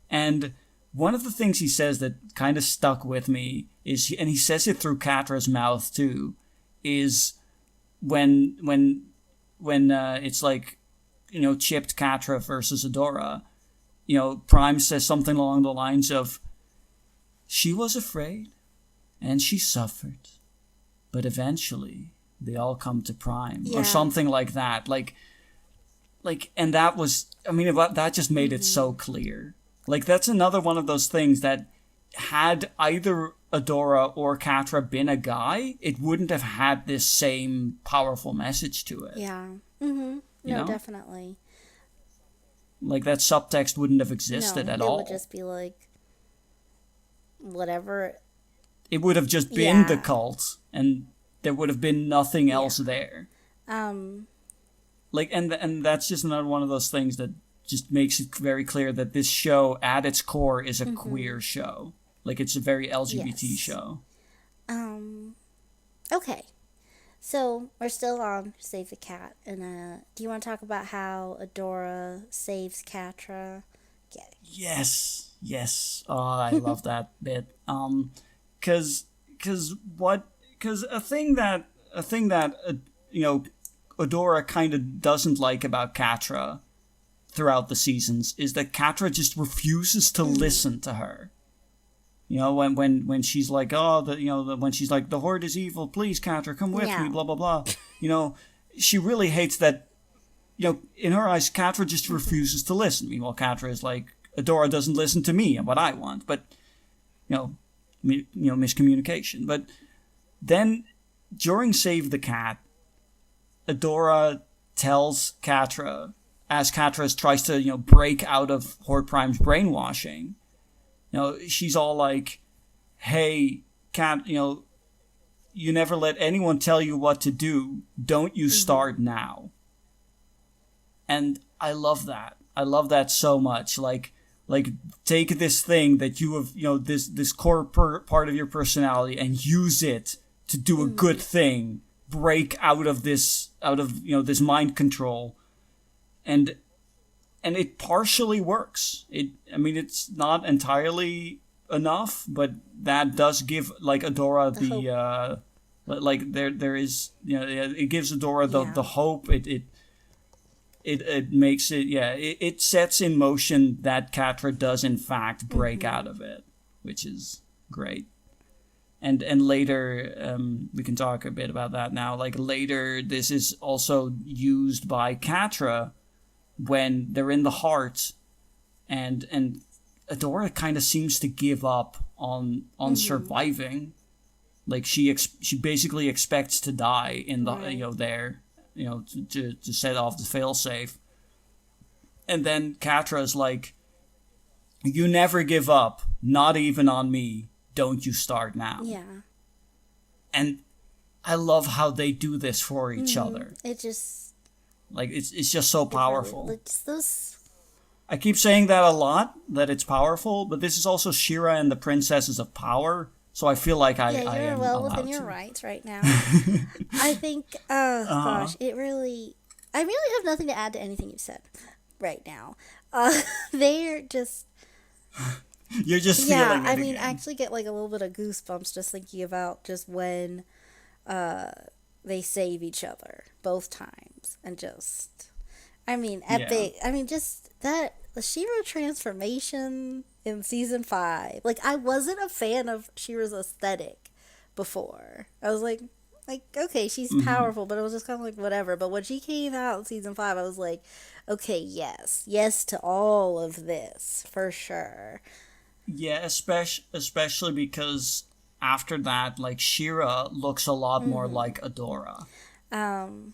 And one of the things he says that kind of stuck with me is, and he says it through Catra's mouth too, is when it's like, chipped Catra versus Adora. Prime says something along the lines of, "She was afraid, and she suffered, but eventually they all come to Prime," or Yeah. something like that. And that was, I mean, that just made it so clear. Like, that's another one of those things that had either Adora or Catra been a guy, it wouldn't have had this same powerful message to it. Yeah. Mhm. You No, know? definitely. Like, that subtext wouldn't have existed No, at it would all. just be like whatever. It would have just been the Yeah. cult, and there would have been nothing Yeah. else there. Um Like, and that's just another one of those things that just makes it very clear that this show, at its core, is a queer show. Like, it's a very LGBT yes. show. Um okay. So we're still on Save the Cat, and do you want to talk about how Adora saves Catra? Okay. Yes, yes. Oh, I love that bit. Cause, cause what? Cause a thing that you know, Adora kind of doesn't like about Catra throughout the seasons is that Catra just refuses to listen to her. You know, when she's like, oh, when she's like, the Horde is evil, please, Catra, come with me, Yeah. blah blah blah. You know, she really hates that. You know, in her eyes, Catra just refuses to listen. Meanwhile, Catra is like, Adora doesn't listen to me and what I want. But miscommunication. But then during Save the Cat, Adora tells Catra, as Catra tries to break out of Horde Prime's brainwashing. She's all like, "Hey, Cat, you never let anyone tell you what to do. Don't you start now." And I love that. I love that so much. Like take this thing that you have, this core part of your personality, and use it to do a good thing. Break out of this mind control, and it partially works. It's not entirely enough, but that does give like Adora the like there is it gives Adora the hope. It makes it it sets in motion that Catra does in fact break out of it, which is great. And later we can talk a bit about that now. Like later, this is also used by Catra when they're in the heart, and Adora kind of seems to give up on surviving. Like she basically expects to die in the there to set off the failsafe. And then Catra's like, "You never give up, not even on me. Don't you start now." Yeah. And I love how they do this for each other. It just Like it's just so powerful. it's those. I keep saying that a lot, that it's powerful, but this is also She-Ra and the Princesses of Power, so I feel like I You're am well allowed within your to. rights right now. I think. Gosh, it really. I really have nothing to add to anything you said right now. They're just. You're just Yeah, feeling it I mean, again. I actually get like a little bit of goosebumps just thinking about just when they save each other both times, and just, I mean, epic. I mean, just that the She-Ra transformation in season 5. Like, I wasn't a fan of She-Ra's aesthetic before. I was like, okay, she's powerful, but it was just kind of like whatever. But when she came out in season 5, I was like, okay, yes to all of this for sure. Yeah, especially because after that, like She-Ra looks a lot more like Adora. Um,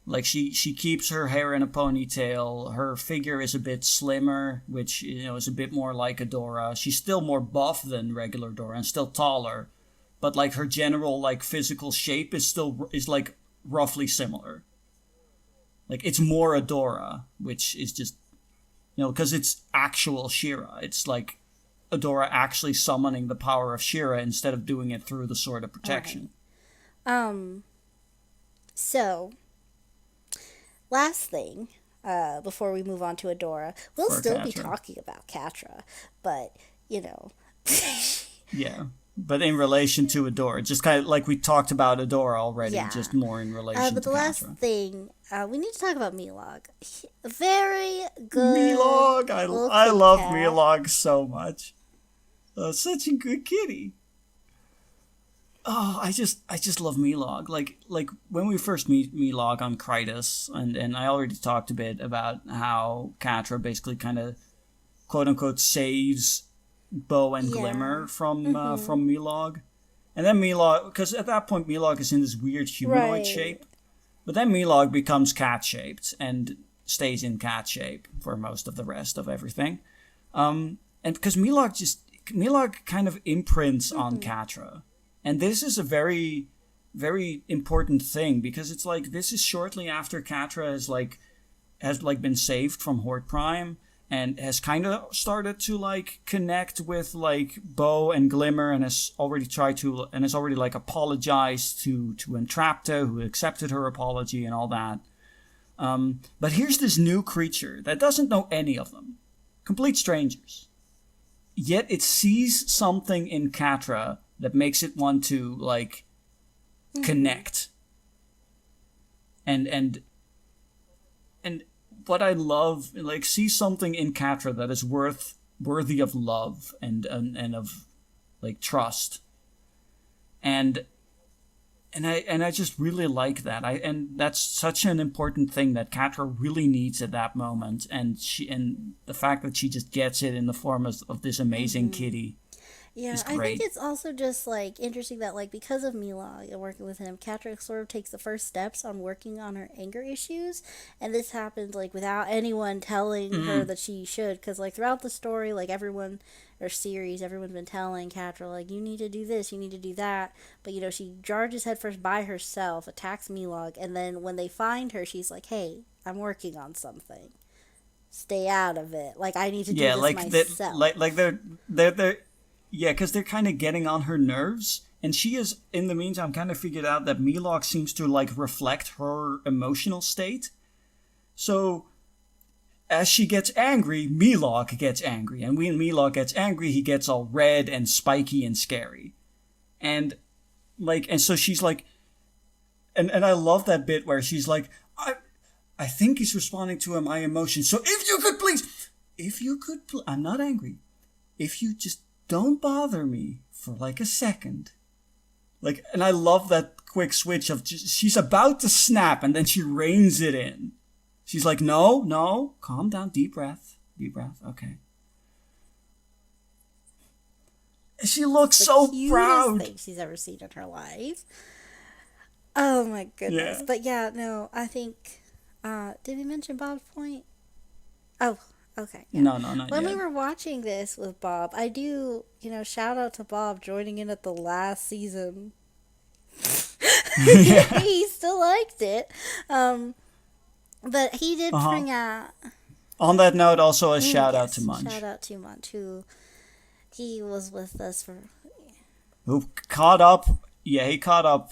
Like she keeps her hair in a ponytail. Her figure is a bit slimmer, which is a bit more like Adora. She's still more buff than regular Adora and still taller, but like her general like physical shape is like roughly similar. Like it's more Adora, which is just because it's actual She-Ra. It's like Adora actually summoning the power of She-Ra instead of doing it through the Sword of Protection. so last thing, before we move on to Adora, we'll For still be Catra. talking about Catra, but Yeah. But in relation to Adora, just kind of like we talked about Adora already, Yeah. just more in relation but to the last Catra. thing, we need to talk about Milog. Very good. Milog! I little love kitty cat. Milog so much. Such a good kitty. Oh, I just love Milog. Like when we first meet Milog on Krytus, and I already talked a bit about how Catra basically kind of quote unquote saves Bow and Glimmer from Milog, and then Milog, because at that point Milog is in this weird humanoid Right. shape, but then Milog becomes cat shaped and stays in cat shape for most of the rest of everything, and because Milog kind of imprints on Catra. And this is a very, very important thing because it's like this is shortly after Catra has been saved from Horde Prime, and has kind of started to like connect with like Bo and Glimmer, and has already like apologized to Entrapta, who accepted her apology and all that. But here's this new creature that doesn't know any of them, complete strangers. Yet it sees something in Catra that makes it want to like connect. And what I love, like, see something in Catra that is worthy of love and of like trust, and I just really like that. And that's such an important thing that Catra really needs at that moment, and the fact that she just gets it in the form of this amazing kitty. Yeah, Is I think great. it's also just like interesting that like because of Mila and working with him, Catra sort of takes the first steps on working on her anger issues, and this happened like without anyone telling her that she should, because like throughout the story, like everyone or series, everyone's been telling Catra like you need to do this, you need to do that, but you know she charges headfirst by herself, attacks Milog, and then when they find her, she's like, "Hey, I'm working on something. Stay out of it. Like I need to do Yeah, this like that, myself." like they're yeah, because they're kind of getting on her nerves, and she is in the meantime kind of figured out that Milok seems to like reflect her emotional state. So as she gets angry, Milok gets angry, and when Milok gets angry, he gets all red and spiky and scary, and and so she's like, and I love that bit where she's like, I think he's responding to my emotions. So if you could, I'm not angry. If you just don't bother me for like a second. Like, and I love that quick switch of she's about to snap and then she reins it in. She's like, no, calm down, deep breath, okay. And she looks so proud. Thing she's ever seen in her life. Oh my goodness. Yeah. But yeah, no, I think, did we mention Bob's point? Oh, okay. Yeah. No, not when yet. we were watching this with Bob, I do, shout out to Bob joining in at the last season. Yeah. He still liked it. But he did bring out. On that note, also a shout out to Munch. Shout out to Munch, who he was with us for. Who caught up? Yeah, he caught up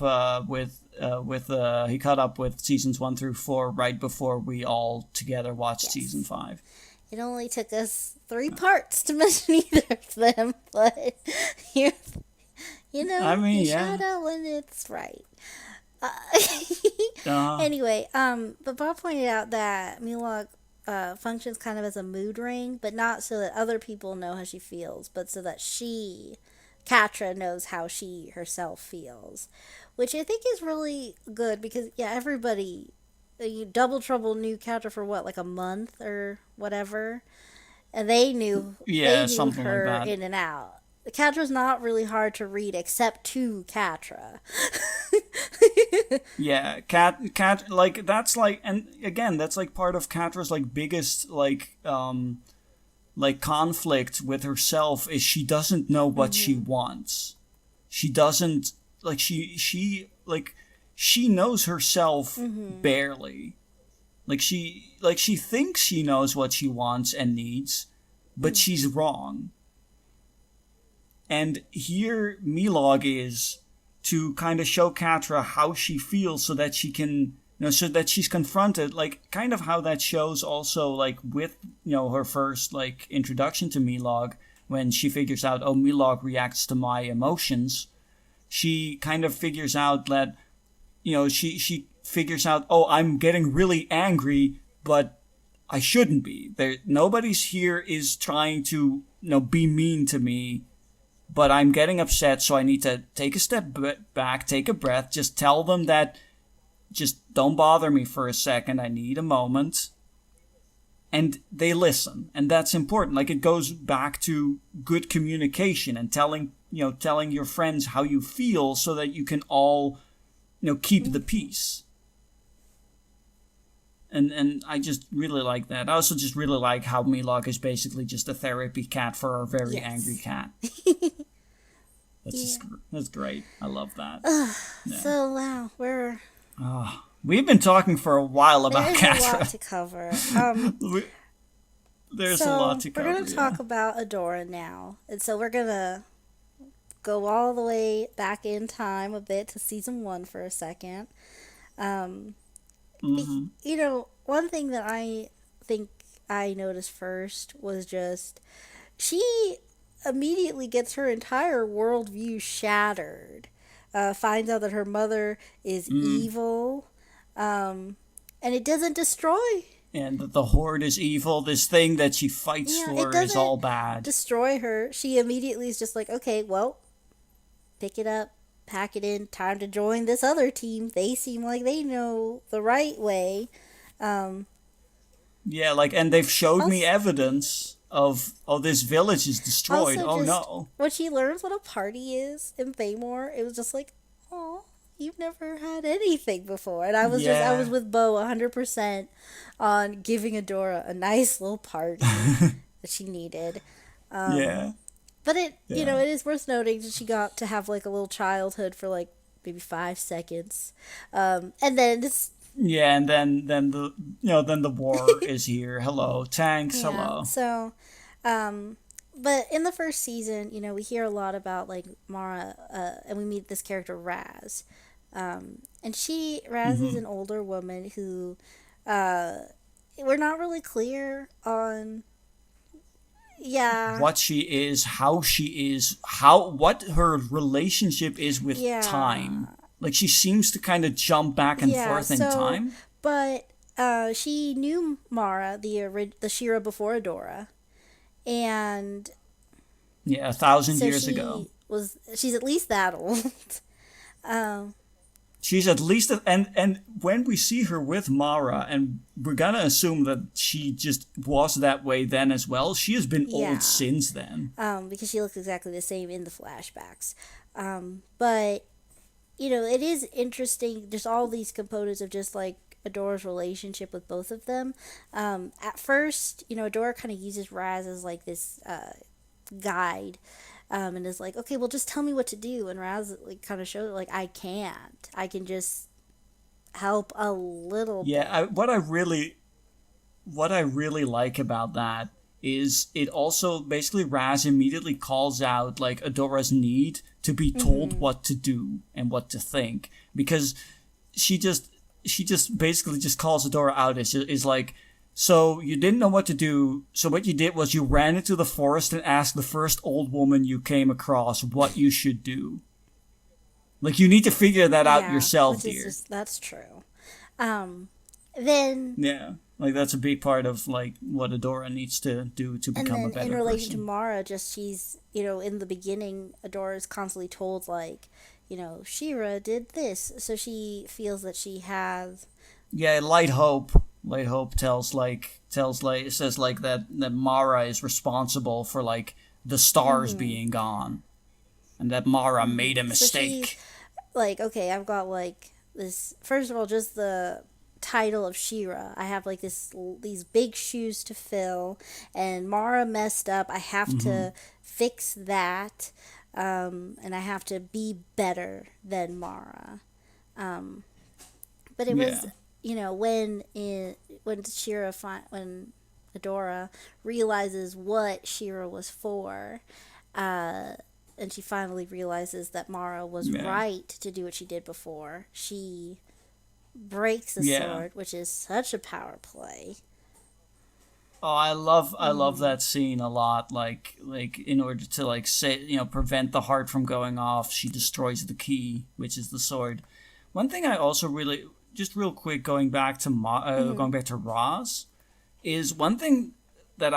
he caught up with seasons 1 through 4 right before we all together watched season 5. It only took us 3 parts to mention either of them, but you I mean, shout out when it's right. Anyway, but Bob pointed out that Milog functions kind of as a mood ring, but not so that other people know how she feels, but so that Catra knows how she herself feels, which I think is really good because everybody, Double Trouble knew Catra for what, like a month or whatever, and they knew something her like that. in and out. Catra's not really hard to read except to Catra. Yeah, Cat, like that's like, and again, that's like part of Catra's like biggest like conflict with herself is she doesn't know what she wants. She doesn't like she knows herself barely. Like she thinks she knows what she wants and needs, but she's wrong. And here Milog is to kind of show Catra how she feels so that she can, so that she's confronted, like kind of how that shows also like with, her first like introduction to Milog when she figures out, oh, Milog reacts to my emotions. She kind of figures out that, she figures out, oh, I'm getting really angry, but I shouldn't be. Nobody's here is trying to, be mean to me. But I'm getting upset, so I need to take a step back, take a breath, just tell them that just don't bother me for a second, I need a moment. And they listen, and that's important. Like, it goes back to good communication and telling your friends how you feel so that you can all, keep the peace. And I just really like that. I also just really like how Milog is basically just a therapy cat for a very angry cat. That's great. I love that. So wow, We've been talking for a while about there's Catra. a lot to cover. There's a lot So to we're gonna cover, yeah. talk about Adora now, and so we're gonna go all the way back in time a bit to season one for a second. Um, Mm-hmm. one thing that I think I noticed first was just she immediately gets her entire worldview shattered. Finds out that her mother is Mm. evil, and it doesn't destroy. And that the Horde is evil. This thing that she fights Yeah, it for is doesn't all bad. destroy her. She immediately is just like, okay, well, pick it up, pack it in, time to join this other team. They seem like they know the right way. Um, Yeah, like, and they've showed me also, evidence of, oh, this village is destroyed. also Oh just no. when she learns what a party is in Baymore, it was just like, oh, you've never had anything before. And I was Yeah. with Bo 100% on giving Adora a nice little party that she needed. Um, Yeah. but Yeah. it is worth noting that she got to have like a little childhood for like maybe 5 seconds. And then this, Yeah, and then the then the war is here. Hello, tanks. yeah. Hello. So, um, but in the first season, we hear a lot about like Mara, and we meet this character Raz. And Raz is Mm-hmm. an older woman who, uh, we're not really clear on, yeah, What she is, how she is, how what her relationship is with yeah. time. Like she seems to kind of jump back and Yeah, forth in so, time. but she knew Mara, the Shira before Adora, and Yeah, 1,000 years ago. she's at least that old. um, She's at least and when we see her with Mara, and we're gonna assume that she just was that way then as well. She has been old yeah, since then. because she looks exactly the same in the flashbacks. But it is interesting. There's all these components of just like Adora's relationship with both of them. At first, Adora kind of uses Raz as like this guide, and is like, okay, well, just tell me what to do. And Raz like kind of shows like I can't. I can just help a little Yeah, bit. what I really like about that is it also basically Raz immediately calls out like Adora's need to be told Mm-hmm. what to do and what to think, because she just she just basically just calls Adora out as is like, so you didn't know what to do, so what you did was you ran into the forest and asked the first old woman you came across what you should do. Like you need to figure that out Yeah, yourself, which is dear. just that's true. Um, then Yeah. Like that's a big part of like what Adora needs to do to and become a then in better relation to person. Mara, just she's in the beginning, Adora is constantly told like, Shira did this, so she feels that she has. Yeah, Light Hope. Light Hope tells like it says like that Mara is responsible for like the stars Mm-hmm, being gone, and that Mara made a mm-hmm. So she's mistake. like, okay, I've got like this. First of all, just the title of Shira. I have like these big shoes to fill, and Mara messed up. I have Mm-hmm. to fix that, and I have to be better than Mara. Um, but it Yeah. was, when when Adora realizes what Shira was for, uh, and she finally realizes that Mara was Yeah. right to do what she did before. She breaks the Yeah. sword, which is such a power play. Oh, I love that scene a lot. Like in order to like say prevent the heart from going off, she destroys the key, which is the sword. One thing I also really just real quick going back to Roz is one thing that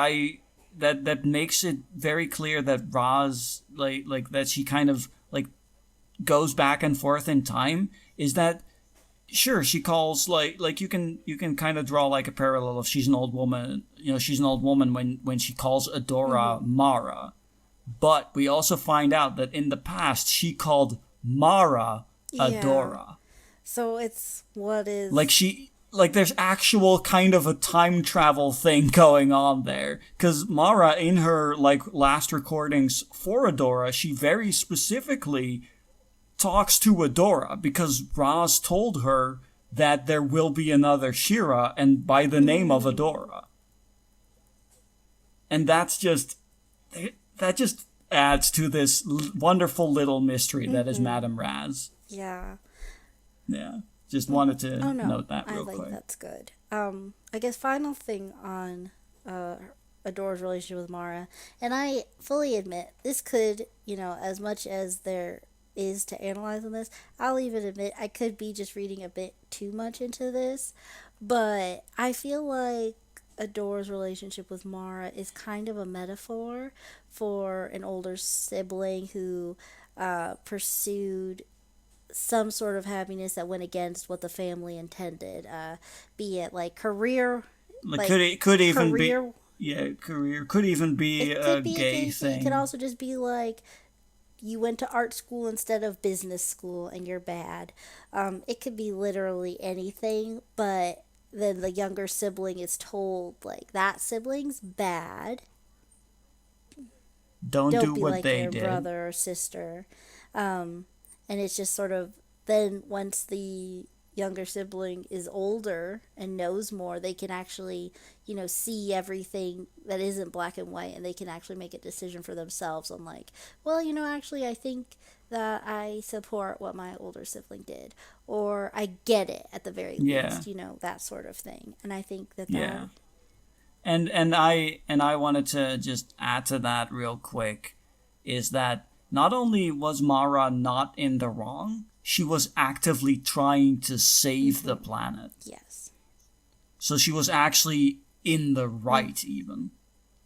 that makes it very clear that Roz like that she kind of like goes back and forth in time is that sure she calls you can kind of draw like a parallel if she's an old woman, she's an old woman when she calls Adora Mm-hmm. Mara, but we also find out that in the past she called Mara Yeah. Adora. So it's what Like is. she like there's actual kind of a time travel thing going on there, because Mara in her like last recordings for Adora, she very specifically talks to Adora because Roz told her that there will be another Shira and by the name of Mm, Adora. and that just adds to this wonderful little mystery that is Madame Raz. Yeah. Yeah. Just wanted to Oh no, note that I real like quick. that's good. I guess final thing on Adora's relationship with Mara, and I fully admit this could, as much as there is to analyze on this, I'll even admit I could be just reading a bit too much into this, but I feel like Adora's relationship with Mara is kind of a metaphor for an older sibling who pursued some sort of happiness that went against what the family intended, be it like career, Like like could even be, career. yeah, career could even be It a could be a gay gay thing. It could thing. also just be like you went to art school instead of business school and you're bad. It could be literally anything, but then the younger sibling is told like that sibling's bad. Don't Don't do be what like they their did. brother or sister. And it's just sort of then once the younger sibling is older and knows more, they can actually, see everything that isn't black and white, and they can actually make a decision for themselves on like, well, actually I think that I support what my older sibling did, or I get it at the very Yeah, least, that sort of thing. And I think that yeah. And I wanted to just add to that real quick is that not only was Mara not in the wrong, she was actively trying to save the planet. yes, So she was actually in the right even.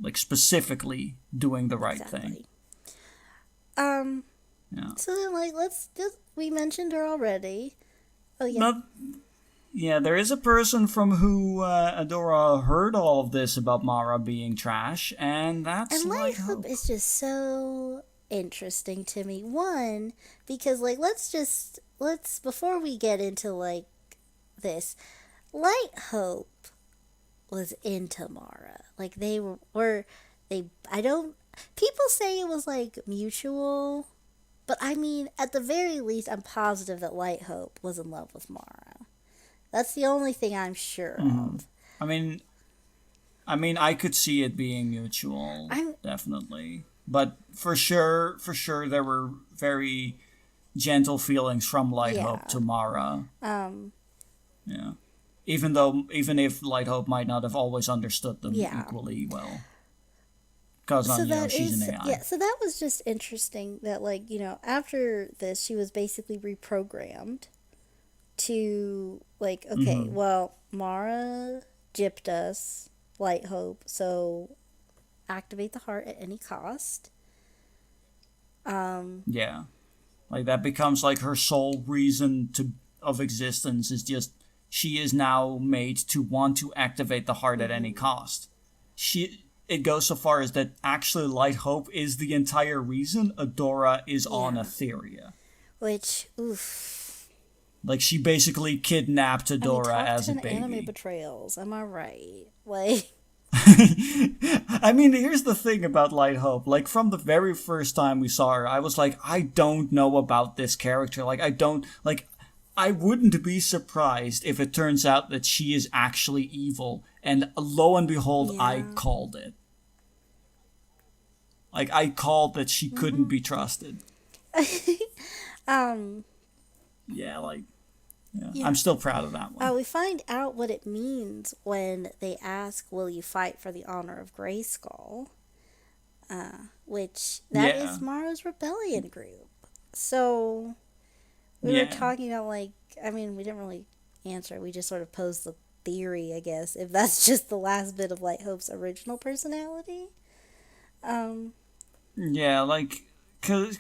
Like specifically doing the right thing. exactly. Um, Yeah. so then like let's just we mentioned her already. Oh yeah. Not Yeah, there is a person from who Adora heard all of this about Mara being trash, and that's And Light Light Hope Hope. is just so interesting to me. One, because like let's before we get into like this, Light Hope was into Mara. Like they I don't people say it was like mutual, but I mean at the very least I'm positive that Light Hope was in love with Mara. That's the only thing I'm sure of. I mean, I could see it being mutual, I'm definitely. But for sure, there were very gentle feelings from Light Hope yeah. to Mara. Um Yeah, even if Light Hope might not have always understood them yeah. equally well, because So she's an AI. so that was just interesting that like, after this she was basically reprogrammed to like, okay, Mm-hmm. well, Mara gypped us, Light Hope, so activate the heart at any cost. Yeah, like that becomes like her sole reason to of existence is just she is now made to want to activate the heart at any cost. It goes so far as that actually Light Hope is the entire reason Adora is on Yeah. Etheria. Which, oof. Like she basically kidnapped I mean, Adora top as a 10 anime baby. betrayals, am I right? Like, I mean, here's the thing about Light Hope. Like, from the very first time we saw her, I was like, I don't know about this character. Like, I wouldn't be surprised if it turns out that she is actually evil. And lo and behold, I yeah. called it. Like, I called that she couldn't be trusted. um, Yeah, like, yeah. yeah. I'm still proud of that one. We find out what it means when they ask, will you fight for the honor of Grayskull? Which, that Yeah. is Mara's rebellion group. So, we were Yeah. talking about, like, I mean, we didn't really answer. We just sort of posed the theory, I guess, if that's just the last bit of Light Hope's original personality. Um, Yeah, like, because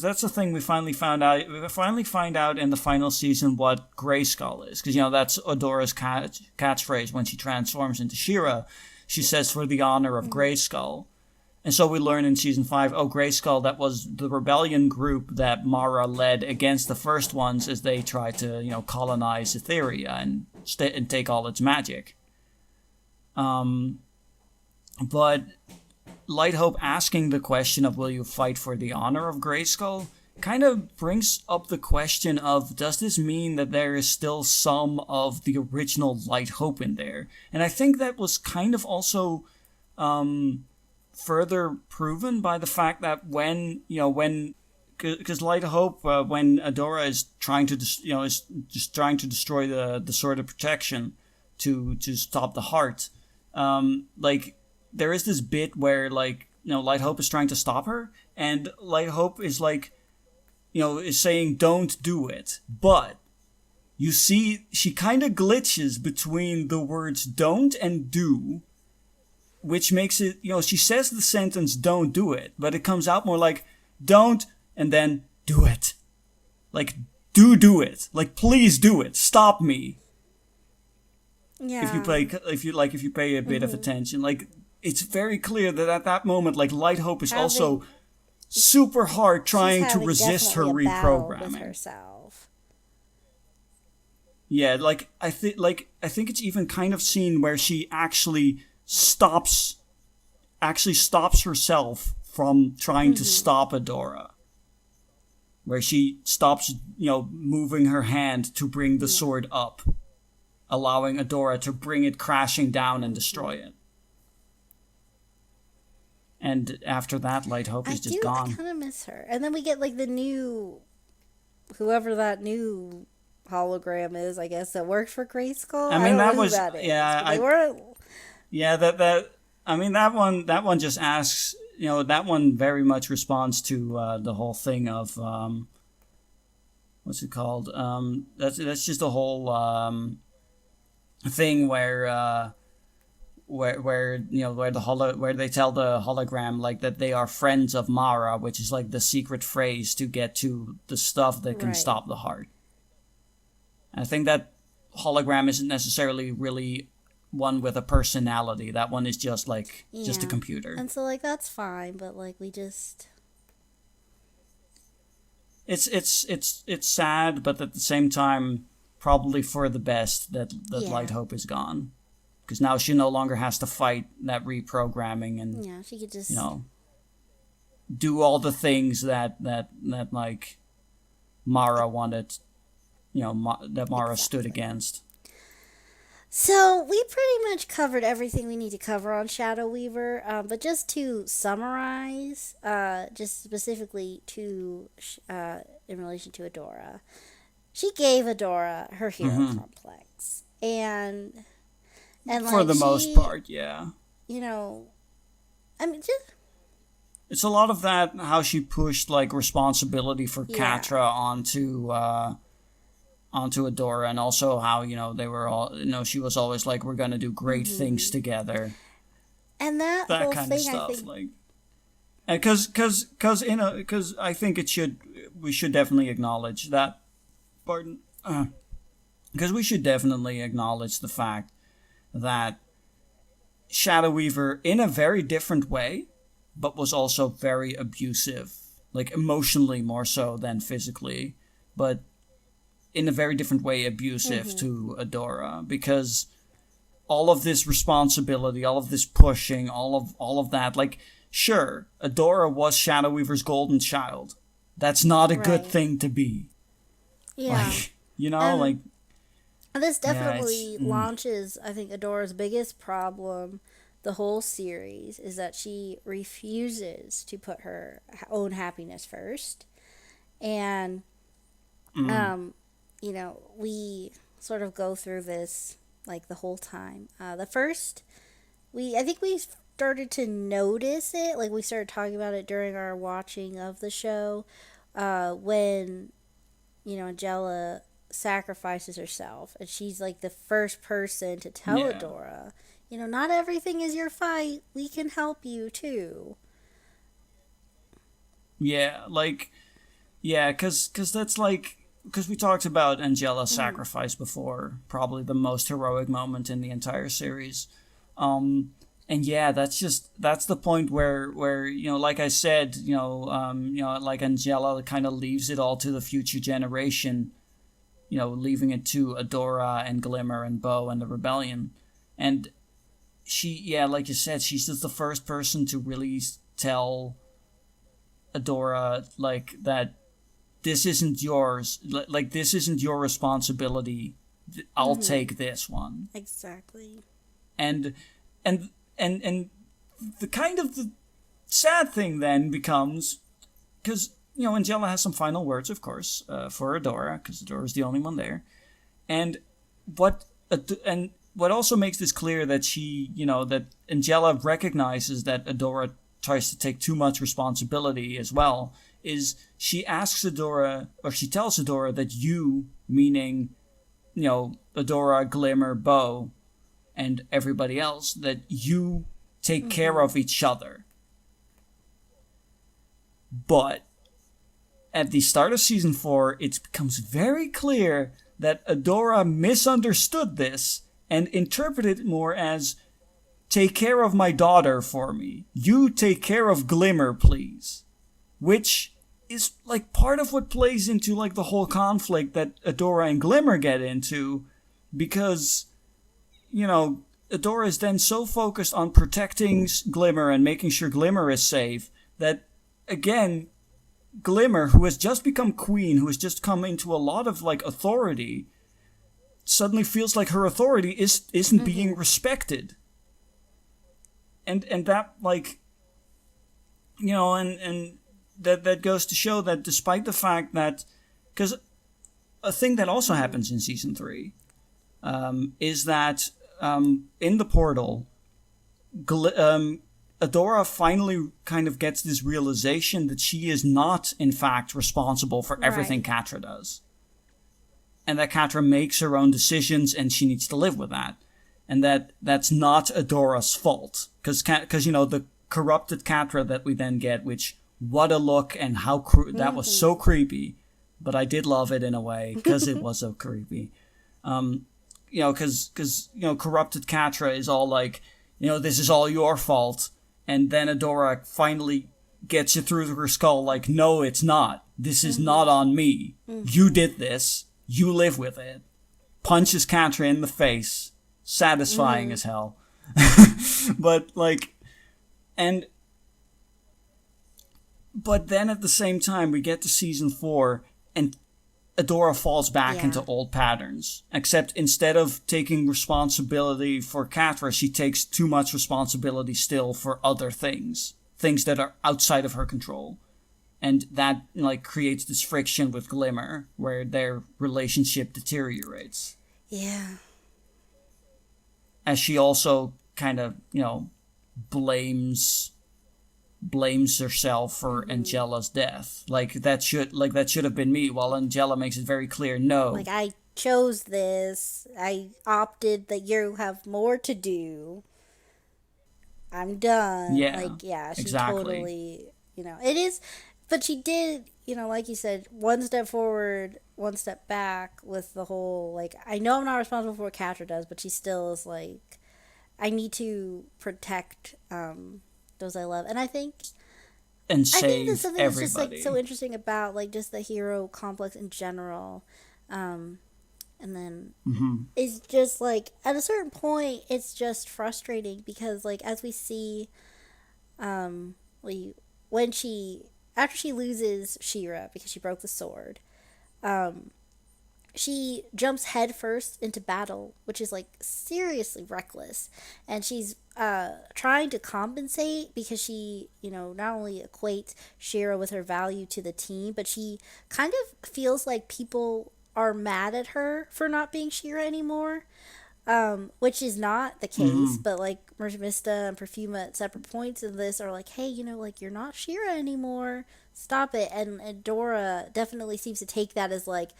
that's the thing we finally found out. We finally find out in the final season what Grayskull is, because that's Adora's catchphrase when she transforms into She-Ra. She says, "For the honor of Grayskull," and so we learn in season 5, oh, Grayskull, that was the rebellion group that Mara led against the first ones as they tried to colonize Etheria and and take all its magic. But Light Hope asking the question of will you fight for the honor of Grayskull kind of brings up the question of, does this mean that there is still some of the original Light Hope in there? And I think that was kind of also further proven by the fact that when because Light Hope, when Adora is trying to is just trying to destroy the Sword of Protection to stop the heart, like there is this bit where like Light Hope is trying to stop her, and Light Hope is like is saying don't do it, but you see she kind of glitches between the words don't and do, which makes it she says the sentence don't do it, but it comes out more like don't and then do it. Like, do it. Like, please do it. Stop me. Yeah. If you pay a bit of attention, like it's very clear that at that moment, like Light Hope is also super hard trying to resist her reprogramming. With herself. Yeah, like I think it's even kind of seen where she actually stops herself from trying to stop Adora. Where she stops, moving her hand to bring the sword up, allowing Adora to bring it crashing down and destroy it. And after that, Light Hope is just gone. I kind of miss her. And then we get like the new, whoever that new hologram is, I guess, that works for Grayskull. I mean, that was that one just asks. That one very much responds to the whole thing of what's it called? That's just a whole thing where they tell the hologram like that they are friends of Mara, which is like the secret phrase to get to the stuff that can stop the heart. I think that hologram isn't necessarily really one with a personality. That one is just like just a computer. And so like that's fine, but like we just it's sad, but at the same time probably for the best that Light Hope is gone, because now she no longer has to fight that reprogramming, and she could just do all the things that like Mara wanted, that Mara stood against. So we pretty much covered everything we need to cover on Shadow Weaver, but just to summarize, just specifically to in relation to Adora, she gave Adora her hero complex, and like for the most part, yeah. I mean, just it's a lot of that how she pushed like responsibility for Catra onto Adora, and also how they were all she was always like, we're gonna do great things together, and that whole kind thing, of stuff, I think, like, and because I think we should definitely acknowledge that, because we should definitely acknowledge the fact that Shadow Weaver, in a very different way, but was also very abusive, like emotionally more so than physically, but in a very different way abusive to Adora, because all of this responsibility, all of this pushing, all of that, like, sure, Adora was Shadow Weaver's golden child. That's not a good thing to be. Yeah. Like, this definitely launches, I think, Adora's biggest problem the whole series, is that she refuses to put her own happiness first. And we sort of go through this like the whole time. I think we started to notice it, like we started talking about it during our watching of the show, when Jelle sacrifices herself, and she's like the first person to tell Adora, not everything is your fight. We can help you too. Yeah, like, because that's like. Because we talked about Angela's sacrifice before, probably the most heroic moment in the entire series. And that's the point where like I said, like Angela kind of leaves it all to the future generation, leaving it to Adora and Glimmer and Bo and the Rebellion. And she, like you said, she's just the first person to really tell Adora, like, that this isn't yours. Like, this isn't your responsibility. I'll take this one. Exactly. And and the kind of the sad thing then becomes, because, and Jelle has some final words, of course, for Adora, because Adora's the only one there. And what also makes this clear that that Angela recognizes that Adora tries to take too much responsibility as well, is she asks Adora, or she tells Adora that you, meaning, Adora, Glimmer, Bo, and everybody else, that you take care of each other. But at the start of season 4, it becomes very clear that Adora misunderstood this and interpreted it more as, take care of my daughter for me. You take care of Glimmer, please. Which is like part of what plays into like the whole conflict that Adora and Glimmer get into, because, Adora is then so focused on protecting Glimmer and making sure Glimmer is safe that, again, Glimmer, who has just become queen, who has just come into a lot of like authority, suddenly feels like her authority isn't being respected. And that, like, and that goes to show that despite the fact that, because a thing that also happens in season 3 is that in the portal, Adora finally kind of gets this realization that she is not, in fact, responsible for everything Catra does. And that Catra makes her own decisions and she needs to live with that. And that's not Adora's fault. Because the corrupted Catra that we then get, which, what a look, and how that was so creepy. But I did love it in a way, because it was so creepy. Because corrupted Catra is all like, this is all your fault. And then Adora finally gets you through her skull like, no, it's not. This is not on me. You did this. You live with it. Punches Catra in the face. Satisfying as hell. But, like, but then at the same time, we get to season 4, and Adora falls back into old patterns. Except instead of taking responsibility for Catra, she takes too much responsibility still for other things. Things that are outside of her control. And that, like, creates this friction with Glimmer, where their relationship deteriorates. Yeah. As she also kind of, blames herself for Angela's death. That should have been me, while Angela makes it very clear, no. Like, I chose this. I opted that you have more to do. I'm done. Yeah. She exactly. totally, it is, but she did, like you said, one step forward, one step back with the whole, like, I know I'm not responsible for what Catra does, but she still is like, I need to protect those I love. And I think there's something everybody. that's just like so interesting about like just the hero complex in general. And then it's just like at a certain point it's just frustrating because like as we see after she loses She-Ra because she broke the sword, she jumps headfirst into battle, which is like seriously reckless, and she's trying to compensate because she, not only equates She-Ra with her value to the team, but she kind of feels like people are mad at her for not being She-Ra anymore, which is not the case. But like Mermista and Perfuma at separate points in this are like, hey, like you're not She-Ra anymore. Stop it. And Dora definitely seems to take that as like,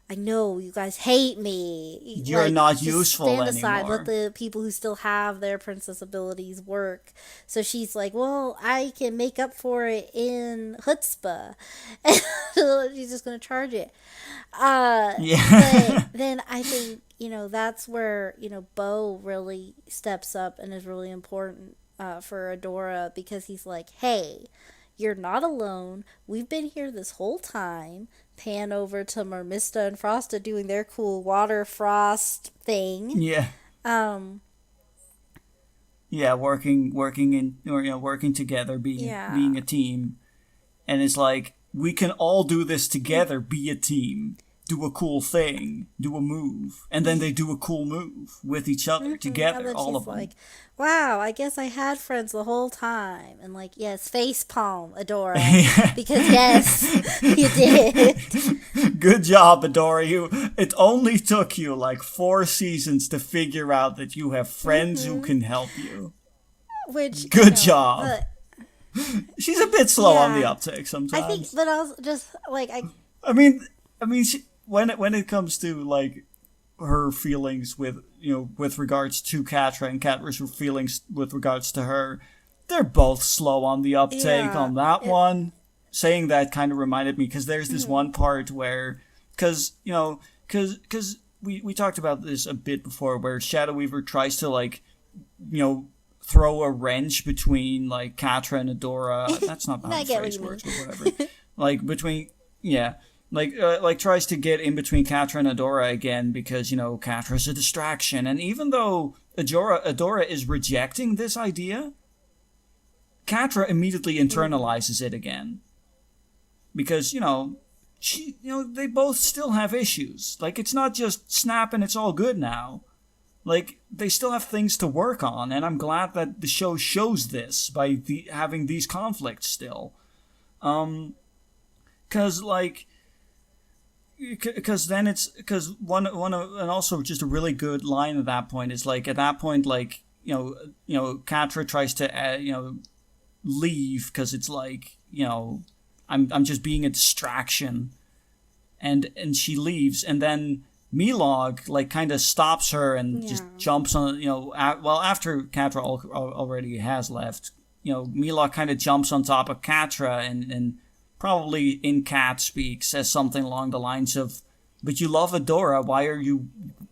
I know you guys hate me. You're not useful anymore. Stand aside, let the people who still have their princess abilities work. So she's like, well, I can make up for it in chutzpah. She's just going to charge it. But then I think, that's where, Bo really steps up and is really important for Adora because he's like, hey, you're not alone. We've been here this whole time. Pan over to Mermista and Frosta doing their cool water frost thing. Yeah. Yeah, working together, being a team, and it's like, we can all do this together, be a team, do a cool thing, do a move, and then they do a cool move with each other And together, then all she's of them. like, wow, I guess I had friends the whole time. And like, yes, face palm, Adora. Because yes, you did. Good job, Adora. It only took you like 4 seasons to figure out that you have friends who can help you. Which, Good job. but She's a bit slow on the yeah. uptake I think, sometimes. but also just like, I mean, when it comes to like her feelings with regards to Catra and Catra's feelings with regards to her, they're both slow on the uptake yeah. on that one. Saying that kind of reminded me because there's this one part where, because we talked about this a bit before, where Shadow Weaver tries to like, throw a wrench between like Catra and Adora. That's not how I the get what phrase you mean. works, but whatever. Like between, yeah. Like tries to get in between Catra and Adora again because Catra's a distraction, and even though Adora is rejecting this idea, Catra immediately internalizes it again because they both still have issues. Like it's not just snap and it's all good now. Like they still have things to work on, and I'm glad that the show shows this by having these conflicts still. Because like. Because then it's because and also just a really good line at that point is like at that point like Catra tries to leave because it's like I'm just being a distraction, and she leaves, and then Milog like kind of stops her and just jumps on after Catra already has left, Milog kind of jumps on top of Catra and probably in cat speak says something along the lines of, "But you love Adora. Why are you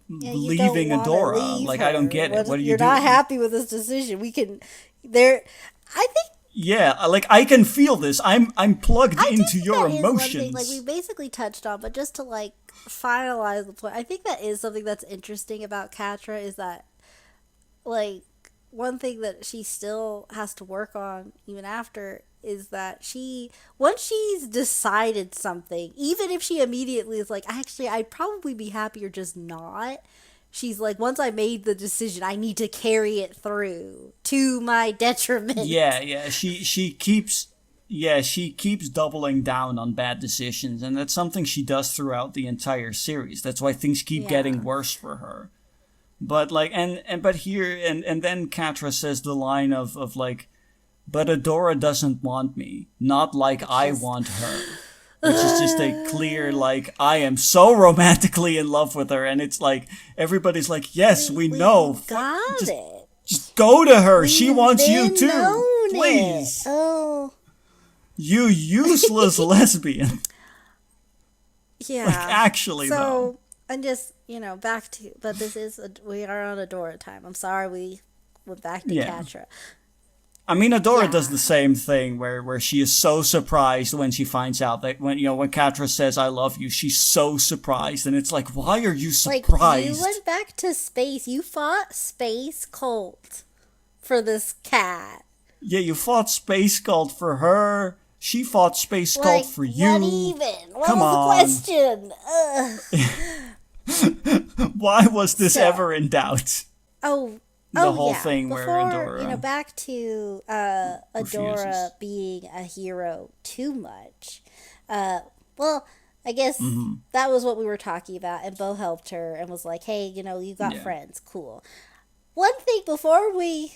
leaving Adora? Like I don't get it. What are you doing? You're not happy with this decision. We can there. I think Yeah, like I can feel this. I'm plugged into your that is one thing, like emotions." we basically touched on, but just to like finalize the point, I think that is something that's interesting about Catra is that like one thing that she still has to work on even after is that once she's decided something, even if she immediately is like, actually I'd probably be happier just not, she's like, once I made the decision I need to carry it through to my detriment. Yeah. She keeps doubling down on bad decisions, and that's something she does throughout the entire series. That's why things keep getting worse for her. But like but here and then Catra says the line of like, "But Adora doesn't want me, not like I want her." Which is just a clear, like, I am so romantically in love with her, and it's like, everybody's like, yes, we know. Got just, it. just go to her. She We've wants you been too. known Please. it. Oh. You useless lesbian. Yeah. Like, actually, so, though. and just, back to, but we are on Adora time. I'm sorry we went back to Catra. I mean, Adora does the same thing where she is so surprised when she finds out that when Catra says "I love you," she's so surprised, and it's like, why are you surprised? Like, you went back to space. You fought Space Cult for this cat. Yeah, you fought Space Cult for her. She fought Space Cult for you. What even? What Come was on. the question? Why was this ever in doubt? The whole thing Before, where Adora back to Adora being a hero too much. Well, I guess that was what we were talking about, and Bo helped her and was like, "Hey, you got friends, cool." One thing before we,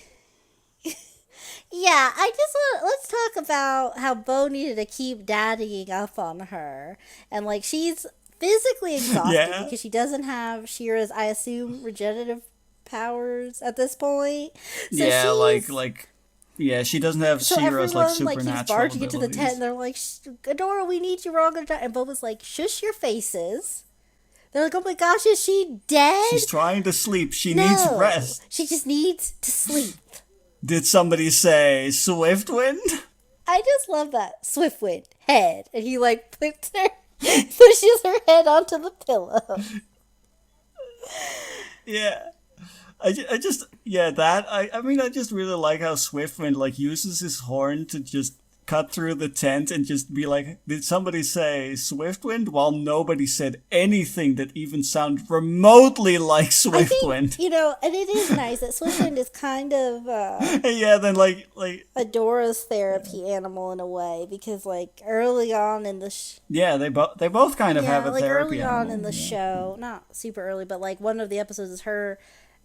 I just let's talk about how Bo needed to keep daddying up on her, and like she's physically exhausted because she doesn't have Shira's, I assume, regenerative powers at this point. So she doesn't have Shira's like supernatural she's barging abilities. into the tent and they're like, "Adora, we need you, we're all gonna die." And Boba's like, "Shush your faces." They're like, "Oh my gosh, is she dead?" She's trying to sleep. She needs rest. She just needs to sleep. Did somebody say Swiftwind? I just love that Swiftwind head, and he like pushes her head onto the pillow. Yeah. I just really like how Swiftwind like uses his horn to just cut through the tent and just be like, did somebody say Swiftwind? While nobody said anything that even sounded remotely like I think, Swiftwind. and it is nice that Switzerland is kind of Yeah, then like Adora's therapy animal in a way, because like early on in the yeah, they both kind of have a like therapy early on animal. in the show, not super early, but like one of the episodes is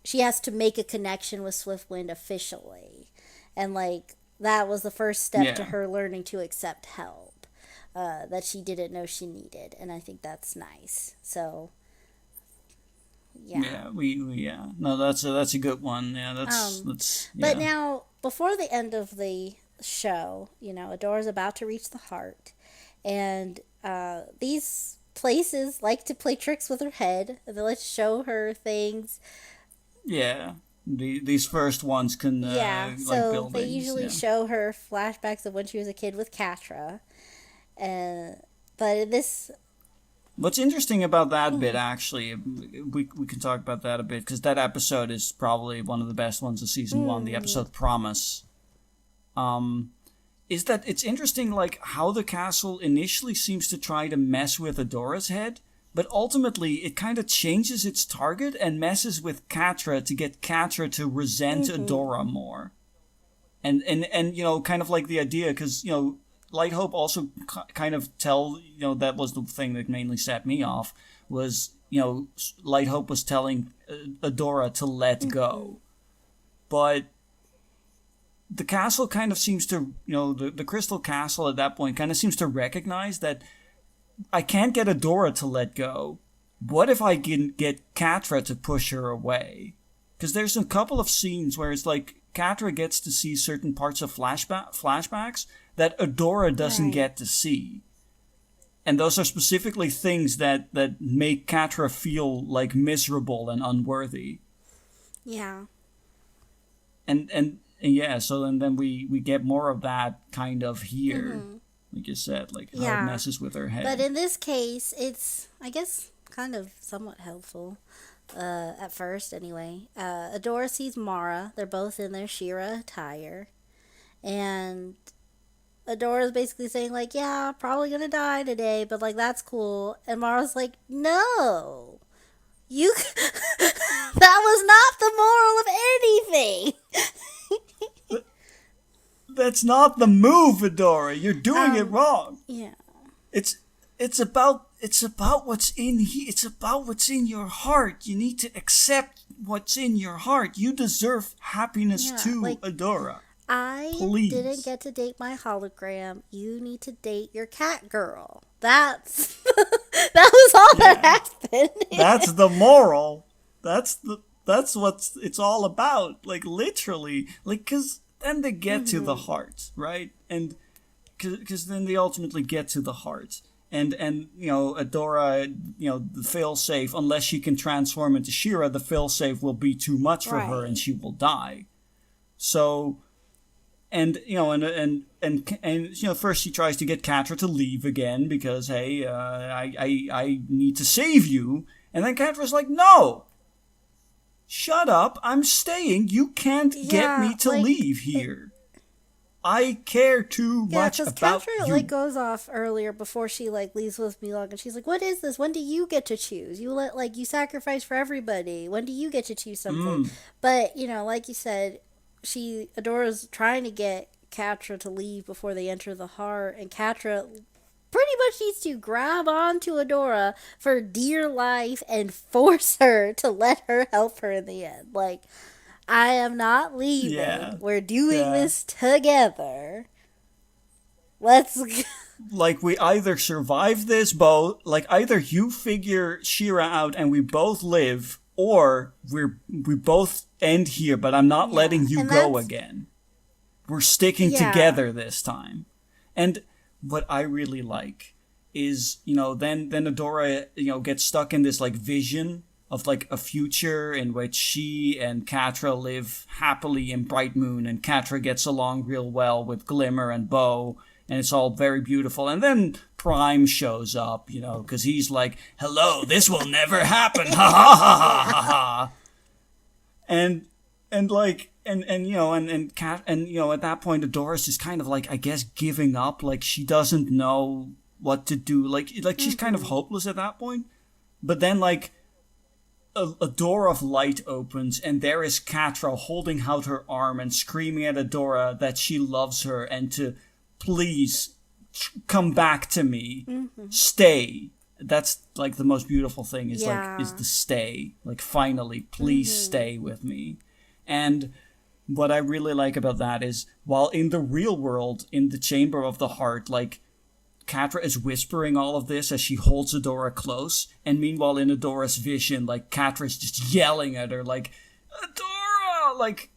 she has to make a connection with Swiftwind officially, and like that was the first step to Yeah. her learning to accept help that she didn't know she needed, and I think that's nice. So yeah. Yeah. No, that's a good one. Yeah, But yeah. now, before the end of the show, Adora's about to reach the heart, and these places like to play tricks with her head. They like to show her things. Yeah. These first ones can Yeah, like so they buildings. usually Yeah. show her flashbacks of when she was a kid with Catra. But in this, What's interesting about that bit, actually, we can talk about that a bit, because that episode is probably one of the best ones of season one, the episode Promise. Is that it's interesting, like, how the castle initially seems to try to mess with Adora's head, but ultimately it kind of changes its target and messes with Catra to get Catra to resent Adora more. And kind of like the idea, because, Light Hope also kind of that was the thing that mainly set me off, was, Light Hope was telling Adora to let go. But the castle kind of seems to, the Crystal Castle at that point kind of seems to recognize that I can't get Adora to let go. What if I can get Catra to push her away? Because there's a couple of scenes where it's like Catra gets to see certain parts of flashbacks that Adora doesn't right. get to see. And those are specifically things that make Catra feel like miserable and unworthy. Yeah. And yeah, so then we get more of that kind of here. Like you said, like how it messes with her head. But in this case, it's, I guess, kind of somewhat helpful. At first, anyway. Adora sees Mara. They're both in their She-Ra attire. And Adora's basically saying, like, yeah, probably gonna die today, but, like, that's cool. And Mara's like, no. You... that was not the moral of anything. That's not the move, Adora. You're doing it wrong. Yeah. It's about what's in here. It's about what's in your heart. You need to accept what's in your heart. You deserve happiness too, like, Adora. Please. Didn't get to date my hologram. You need to date your cat girl. That's that was all that happened. That's the moral. That's what it's all about. Like, literally, like, because then they get to the heart, right? And because then they ultimately get to the heart. And Adora, the failsafe, unless she can transform into She-Ra, the failsafe will be too much for her and she will die. So, and first she tries to get Catra to leave again because, hey, I need to save you. And then Catra's like, no! Shut up, I'm staying. You can't get me to leave here. I care too much about Catra, you. like, goes off earlier before she, like, leaves with Milog, and she's like, what is this? When do you get to choose? You sacrifice for everybody. When do you get to choose something? But, like you said, Adora's trying to get Catra to leave before they enter the heart, and Catra pretty much needs to grab onto Adora for dear life and force her to let her help her in the end. Like, I am not leaving. Yeah. We're doing this together. Let's... Like, we either survive this both, like, either you figure She-Ra out and we both live, or we both end here, but I'm not letting you go again. We're sticking together this time. And what I really like is, then Adora, gets stuck in this, like, vision of, like, a future in which she and Catra live happily in Bright Moon, and Catra gets along real well with Glimmer and Bow, and it's all very beautiful. And then Prime shows up, because he's like, hello, this will never happen, ha ha ha ha ha ha. And and like and you know and cat and you know at that point Adora's just kind of like I guess giving up, like she doesn't know what to do, like she's kind of hopeless at that point. But then like a door of light opens and there is Catra holding out her arm and screaming at Adora that she loves her and to please come back to me, stay. That's like the most beautiful thing is like is the stay, like finally please stay with me. And what I really like about that is while in the real world in the Chamber of the Heart, like Catra is whispering all of this as she holds Adora close, and meanwhile in Adora's vision, like Catra's just yelling at her, like Adora, like.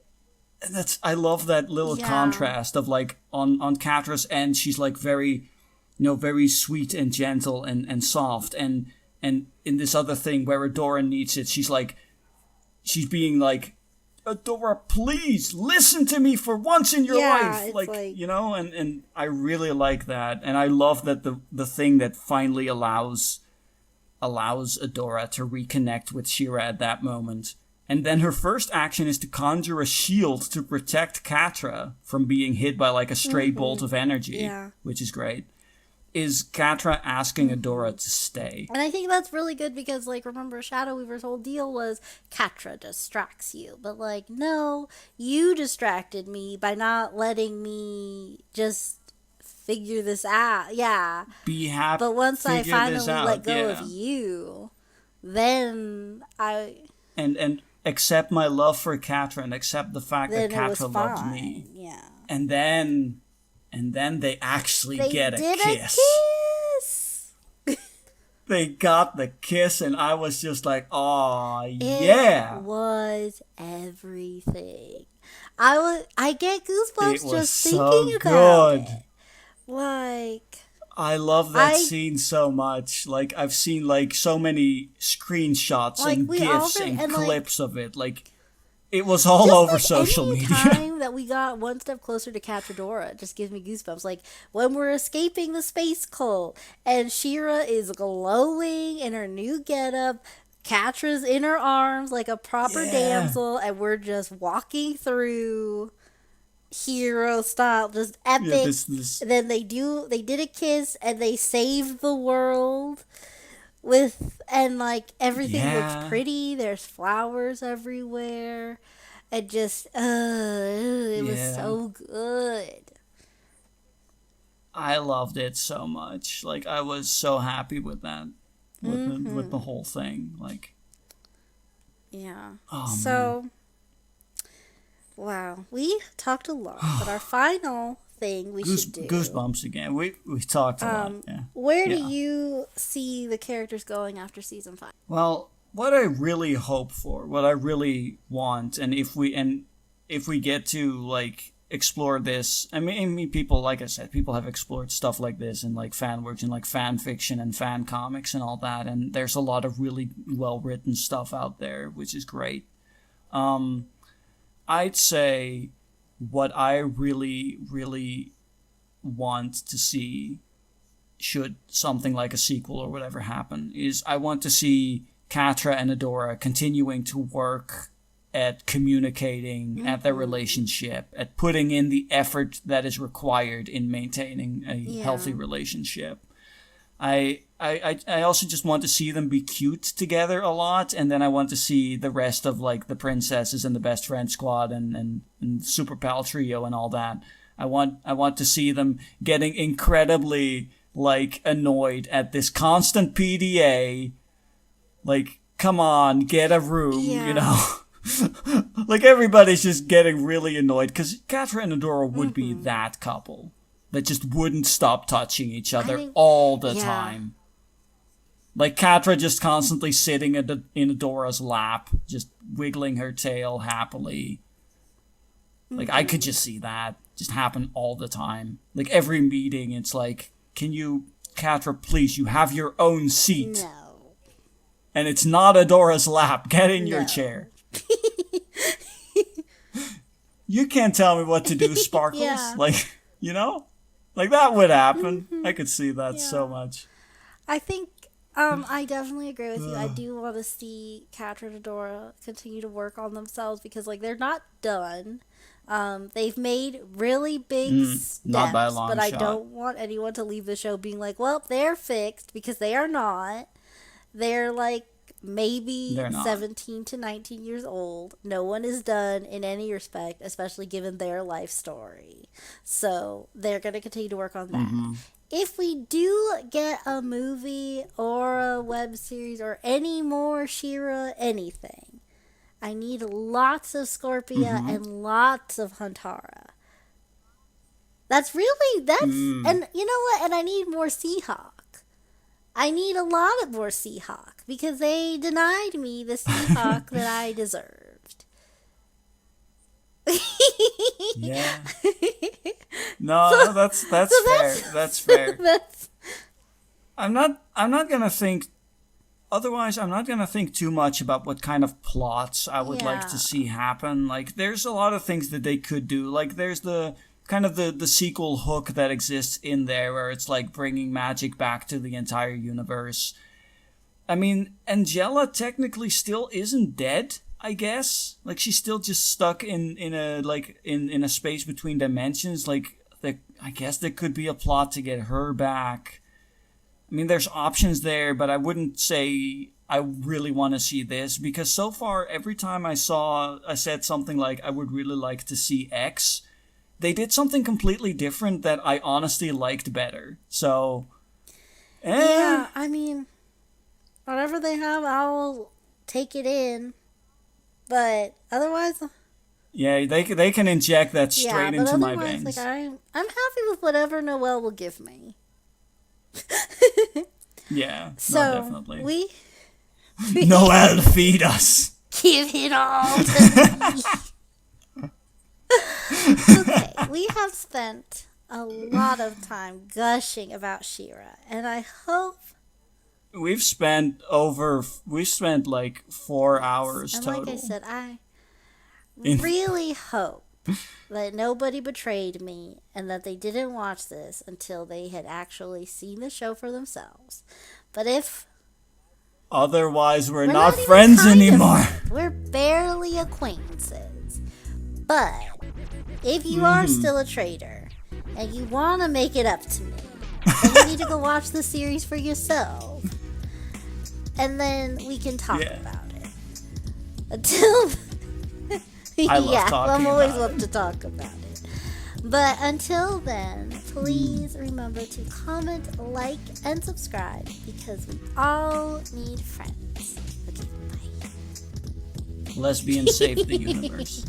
And that's I love that little contrast of like on Catra's end, she's like very, you know, very sweet and gentle and soft, and in this other thing where Adora needs it, she's being like, Adora, please listen to me for once in your life, like you know, and I really like that, and I love that the thing that finally allows Adora to reconnect with She-Ra at that moment. And then her first action is to conjure a shield to protect Catra from being hit by like a stray bolt of energy, which is great. Is Catra asking Adora to stay. And I think that's really good because, like, remember, Shadow Weaver's whole deal was Catra distracts you. But, like, no, you distracted me by not letting me just figure this out. Yeah. Be happy. But once I finally let go of you, then I... And accept my love for Catra and accept the fact that Catra loved me. Yeah. And then they actually get a kiss. They got the kiss, and I was just like, "Oh yeah!" It was everything. I get goosebumps just thinking about it. Like, I love that scene so much. Like, I've seen like so many screenshots like, and GIFs and clips of it. Like, it was all over social media. Time that we got one step closer to Catradora just gives me goosebumps. Like when we're escaping the space cult and She-Ra is glowing in her new getup, Catra's in her arms like a proper damsel, and we're just walking through hero style, just epic. Yeah, this. Then they did a kiss and they saved the world. And like everything looks pretty. There's flowers everywhere. And just it was so good. I loved it so much. Like I was so happy with that. With the whole thing. Like so wow. We talked a lot, but our final thing we should do. Goosebumps again. We talked a lot. Yeah. Where do you see the characters going after season 5? Well, what I really hope for, what I really want, and if we get to like explore this, I mean people, like I said, people have explored stuff like this in like fan works and like fan fiction and fan comics and all that, and there's a lot of really well written stuff out there, which is great. I'd say what I really, really want to see, should something like a sequel or whatever happen, is I want to see Catra and Adora continuing to work at communicating, at their relationship, at putting in the effort that is required in maintaining a healthy relationship. I also just want to see them be cute together a lot, and then I want to see the rest of like the princesses and the best friend squad and Super Pal trio and all that. I want to see them getting incredibly like annoyed at this constant PDA. Like, come on, get a room, you know. Like everybody's just getting really annoyed because Catra and Adora would be that couple that just wouldn't stop touching each other all the time. Like Catra just constantly sitting in Adora's lap, just wiggling her tail happily. Like I could just see that just happen all the time. Like every meeting, it's like, can you, Catra, please, you have your own seat. No. And it's not Adora's lap. Get in your chair. You can't tell me what to do, Sparkles. Like, you know? Like that would happen. I could see that so much. I think I definitely agree with you. I do want to see Catradora continue to work on themselves because, like, they're not done. They've made really big Not by a steps, but long I shot. don't want anyone to leave the show being like, well, they're fixed because they are not. They're like maybe They're not. 17 to 19 years old. No one is done in any respect, especially given their life story. So they're going to continue to work on that. If we do get a movie or a web series or any more Shira anything, I need lots of Scorpia and lots of Huntara. And you know what? And I need more Seahawk. I need a lot of more Seahawk because they denied me the Seahawk that I deserved. Yeah. No, that's fair. That's fair. That's I'm not gonna think otherwise. I'm not gonna think too much about what kind of plots I would like to yeah. see happen. Like there's a lot of things that they could do. Like there's the kind of the sequel hook that exists in there where it's like bringing magic back to the entire universe. I mean, Angela technically still isn't dead, I guess. Like she's still just stuck in a like in a space between dimensions. Like I guess there could be a plot to get her back. I mean, there's options there, but I wouldn't say I really want to see this because so far every time I said something like I would really like to see X, they did something completely different that I honestly liked better. So, Yeah, I mean, whatever they have, I'll take it in. But otherwise, yeah, they can inject that yeah, straight but into my otherwise, like veins. I'm happy with whatever Noelle will give me. Yeah, no, So definitely. we Noel, feed us. give it all to me. Okay, we have spent a lot of time gushing about Shira, and I hope, We've spent like 4 hours and like I total. said, I In really hope that nobody betrayed me and that they didn't watch this until they had actually seen the show for themselves. But if Otherwise, we're we're not not even friends kind of anymore. friends, we're barely acquaintances. But if you are still a traitor and you want to make it up to me, then you need to go watch the series for yourself. And then we can talk Yeah. about it. Until I love yeah, talking I'm always about love it. to talk about it. But until then, please remember to comment, like, and subscribe because we all need friends. Okay, bye. Lesbians save the universe.